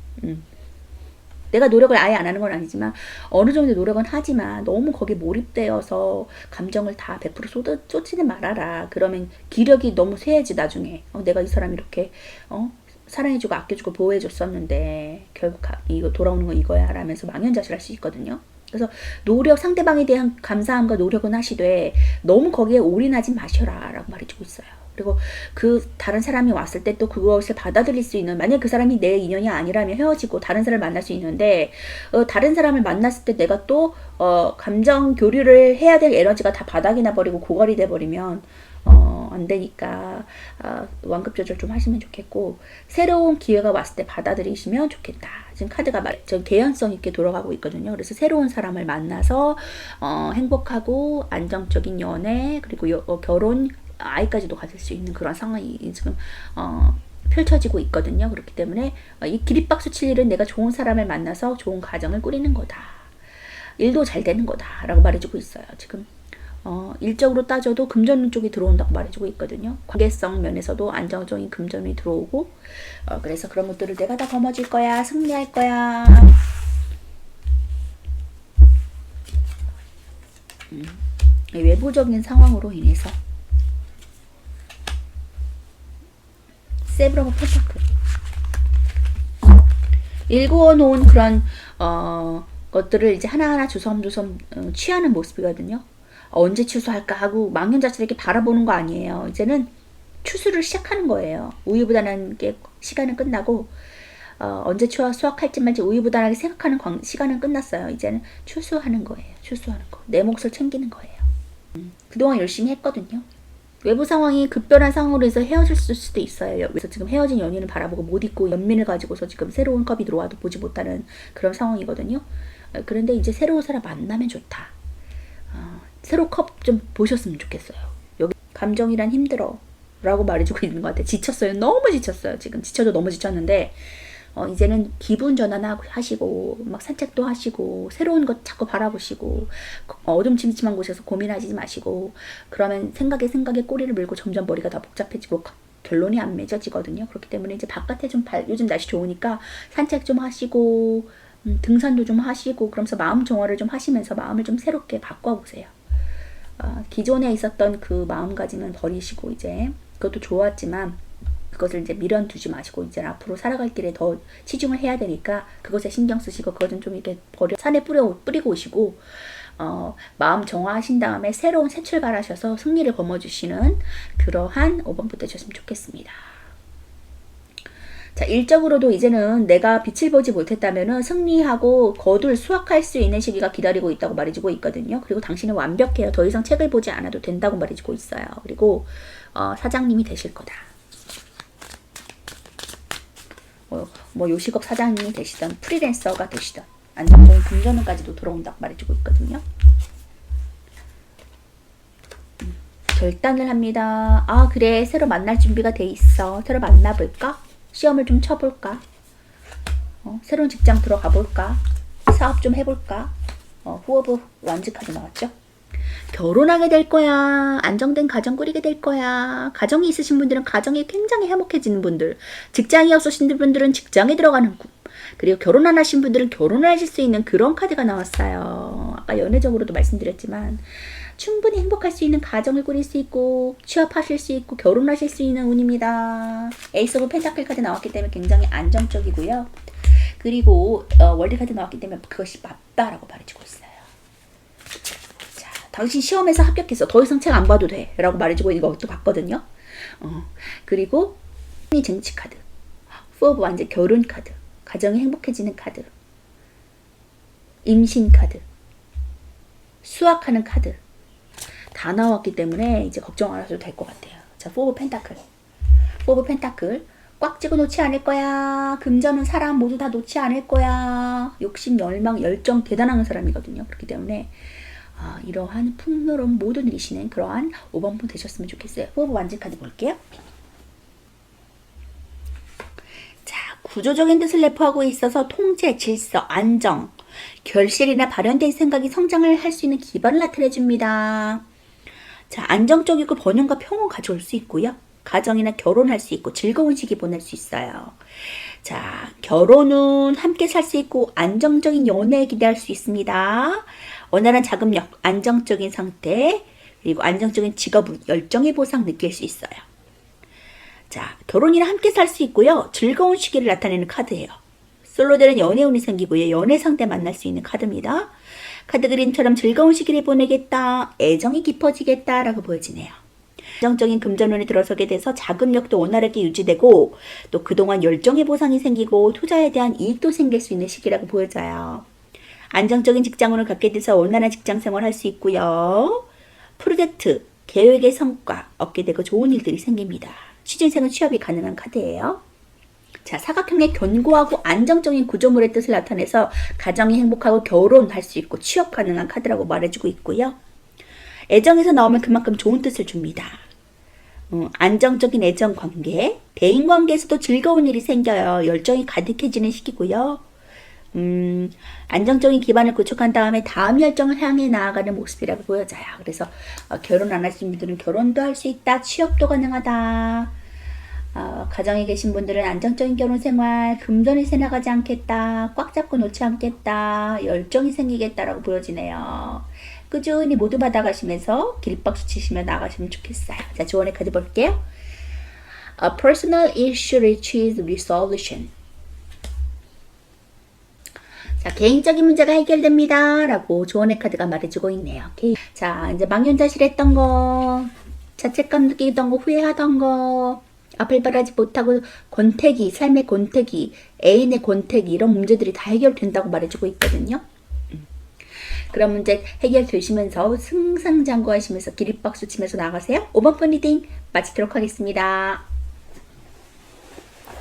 내가 노력을 아예 안 하는 건 아니지만 어느 정도 노력은 하지만 너무 거기에 몰입되어서 감정을 다 100% 쏟지는 말아라. 그러면 기력이 너무 쇠해지 나중에. 내가 이 사람 이렇게 사랑해주고 아껴주고 보호해줬었는데 결국 이거 돌아오는 건 이거야 라면서 망연자실할 수 있거든요. 그래서 상대방에 대한 감사함과 노력은 하시되 너무 거기에 올인하지 마셔라 라고 말해주고 있어요. 그리고 그 다른 사람이 왔을 때 또 그것을 받아들일 수 있는, 만약 그 사람이 내 인연이 아니라면 헤어지고 다른 사람을 만날 수 있는데 다른 사람을 만났을 때 내가 또 감정 교류를 해야 될 에너지가 다 바닥이 나버리고 고갈이 돼버리면 안 되니까 완급 조절 좀 하시면 좋겠고, 새로운 기회가 왔을 때 받아들이시면 좋겠다. 지금 카드가 좀 개연성 있게 돌아가고 있거든요. 그래서 새로운 사람을 만나서 행복하고 안정적인 연애, 그리고 결혼, 아이까지도 가질 수 있는 그런 상황이 지금 펼쳐지고 있거든요. 그렇기 때문에 이 기립박수 칠 일은 내가 좋은 사람을 만나서 좋은 가정을 꾸리는 거다. 일도 잘 되는 거다 라고 말해주고 있어요. 지금 일적으로 따져도 금전 쪽이 들어온다고 말해주고 있거든요. 관계성 면에서도 안정적인 금전이 들어오고, 그래서 그런 것들을 내가 다 거머쥘 거야, 승리할 거야. 외부적인 상황으로 인해서 세븐 오브 펜타클 일구어 놓은 그런 것들을 이제 하나하나 주섬주섬 취하는 모습이거든요. 언제 추수할까 하고 망연자실하게 바라보는 거 아니에요. 이제는 추수를 시작하는 거예요. 우유부단한 게 시간은 끝나고 언제 수확할지 말지 우유부단하게 생각하는 시간은 끝났어요. 이제는 추수하는 거예요. 추수하는 거. 내 몫을 챙기는 거예요. 그동안 열심히 했거든요. 외부 상황이 급변한 상황으로 해서 헤어질 수도 있어요. 그래서 지금 헤어진 연인을 바라보고 못 잊고 연민을 가지고서 지금 새로운 컵이 들어와도 보지 못하는 그런 상황이거든요. 그런데 이제 새로운 사람 만나면 좋다. 새로 컵 좀 보셨으면 좋겠어요. 여기 감정이란 힘들어 라고 말해주고 있는 것 같아요. 지쳤어요. 너무 지쳤어요. 지금 지쳐도 너무 지쳤는데 이제는 기분 전환하시고 막 산책도 하시고 새로운 것 자꾸 바라보시고 어둠침침한 곳에서 고민하지 마시고, 그러면 생각에 꼬리를 물고 점점 머리가 더 복잡해지고 결론이 안 맺어지거든요. 그렇기 때문에 이제 바깥에 좀 요즘 날씨 좋으니까 산책 좀 하시고 등산도 좀 하시고 그러면서 마음 정화를 좀 하시면서 마음을 좀 새롭게 바꿔보세요. 기존에 있었던 그 마음가짐은 버리시고, 이제 그것도 좋았지만 그것을 이제 미련두지 마시고 이제 앞으로 살아갈 길에 더 치중을 해야 되니까 그것에 신경 쓰시고 그것은 좀 이렇게 산에 뿌리고 오시고 마음 정화하신 다음에 새로운 새 출발하셔서 승리를 거머쥐시는 그러한 5번부터 되셨으면 좋겠습니다. 자, 일적으로도 이제는 내가 빛을 보지 못했다면은 승리하고 수확할 수 있는 시기가 기다리고 있다고 말해주고 있거든요. 그리고 당신은 완벽해요. 더 이상 책을 보지 않아도 된다고 말해주고 있어요. 그리고 사장님이 되실 거다. 뭐 요식업 사장님이 되시던 프리랜서가 되시던 안정적인 금전운까지도 들어온다고 말해주고 있거든요. 결단을 합니다. 그래, 새로 만날 준비가 돼 있어. 새로 만나볼까? 시험을 좀 쳐볼까? 새로운 직장 들어가 볼까? 사업 좀 해볼까? 후어브 완즈 카드 나왔죠? 결혼하게 될 거야. 안정된 가정 꾸리게 될 거야. 가정이 있으신 분들은 가정이 굉장히 행복해지는 분들, 직장이 없으신 분들은 직장에 들어가는 꿈, 그리고 결혼 안 하신 분들은 결혼을 하실 수 있는 그런 카드가 나왔어요. 아까 연애적으로도 말씀드렸지만 충분히 행복할 수 있는 가정을 꾸릴 수 있고 취업하실 수 있고 결혼하실 수 있는 운입니다. 에이스 오브 펜타클 카드 나왔기 때문에 굉장히 안정적이고요. 그리고 월드 카드 나왔기 때문에 그것이 맞다라고 말해주고 있어요. 자, 당신 시험에서 합격했어. 더 이상 책 안 봐도 돼. 라고 말해주고 있는 것도 봤거든요. 그리고 쟁취 카드, 포브 완전 결혼 카드, 가정이 행복해지는 카드, 임신 카드, 수학하는 카드 다 나왔기 때문에 이제 걱정 안 하셔도 될 것 같아요. 자, 포브 펜타클. 포브 펜타클. 꽉 쥐고 놓지 않을 거야. 금전은 사람 모두 다 놓지 않을 거야. 욕심, 열망, 열정 대단한 사람이거든요. 그렇기 때문에 이러한 풍요로운 모두 누리시는 그러한 5번분 되셨으면 좋겠어요. 포브 완전 카드 볼게요. 자, 구조적인 뜻을 내포하고 있어서 통제, 질서, 안정, 결실이나 발현된 생각이 성장을 할 수 있는 기반을 나타내줍니다. 자, 안정적이고 번영과 평온 가져올 수 있고요. 가정이나 결혼할 수 있고 즐거운 시기 보낼 수 있어요. 자, 결혼은 함께 살 수 있고 안정적인 연애에 기대할 수 있습니다. 원활한 자금력, 안정적인 상태, 그리고 안정적인 직업, 열정의 보상 느낄 수 있어요. 자, 결혼이나 함께 살 수 있고요. 즐거운 시기를 나타내는 카드예요. 솔로들은 연애운이 생기고요. 연애 상대 만날 수 있는 카드입니다. 카드 그림처럼 즐거운 시기를 보내겠다, 애정이 깊어지겠다 라고 보여지네요. 안정적인 금전운이 들어서게 돼서 자금력도 원활하게 유지되고 또 그동안 열정의 보상이 생기고 투자에 대한 이익도 생길 수 있는 시기라고 보여져요. 안정적인 직장운을 갖게 돼서 원활한 직장 생활을 할 수 있고요. 프로젝트, 계획의 성과 얻게 되고 좋은 일들이 생깁니다. 취준생은 취업이 가능한 카드예요. 자, 사각형의 견고하고 안정적인 구조물의 뜻을 나타내서 가정이 행복하고 결혼할 수 있고 취업 가능한 카드라고 말해주고 있고요. 애정에서 나오면 그만큼 좋은 뜻을 줍니다. 안정적인 애정 관계, 대인 관계에서도 즐거운 일이 생겨요. 열정이 가득해지는 시기고요. 안정적인 기반을 구축한 다음에 다음 열정을 향해 나아가는 모습이라고 보여져요. 그래서 결혼 안 하신 분들은 결혼도 할 수 있다, 취업도 가능하다. 가정에 계신 분들은 안정적인 결혼 생활, 금전이 새나가지 않겠다, 꽉 잡고 놓지 않겠다, 열정이 생기겠다라고 보여지네요. 꾸준히 모두 받아가시면서 기립박수 치시며 나가시면 좋겠어요. 자, 조언의 카드 볼게요. A personal issue reaches resolution. 자, 개인적인 문제가 해결됩니다. 라고 조언의 카드가 말해주고 있네요. 자, 이제 망연자실했던 거, 자책감 느끼던 거, 후회하던 거, 앞을 바라지 못하고 권태기, 삶의 권태기, 애인의 권태기 이런 문제들이 다 해결된다고 말해주고 있거든요. 그런 문제 해결되시면서 승상장구하시면서 기립박수 치면서 나가세요. 5번분 리딩 마치도록 하겠습니다.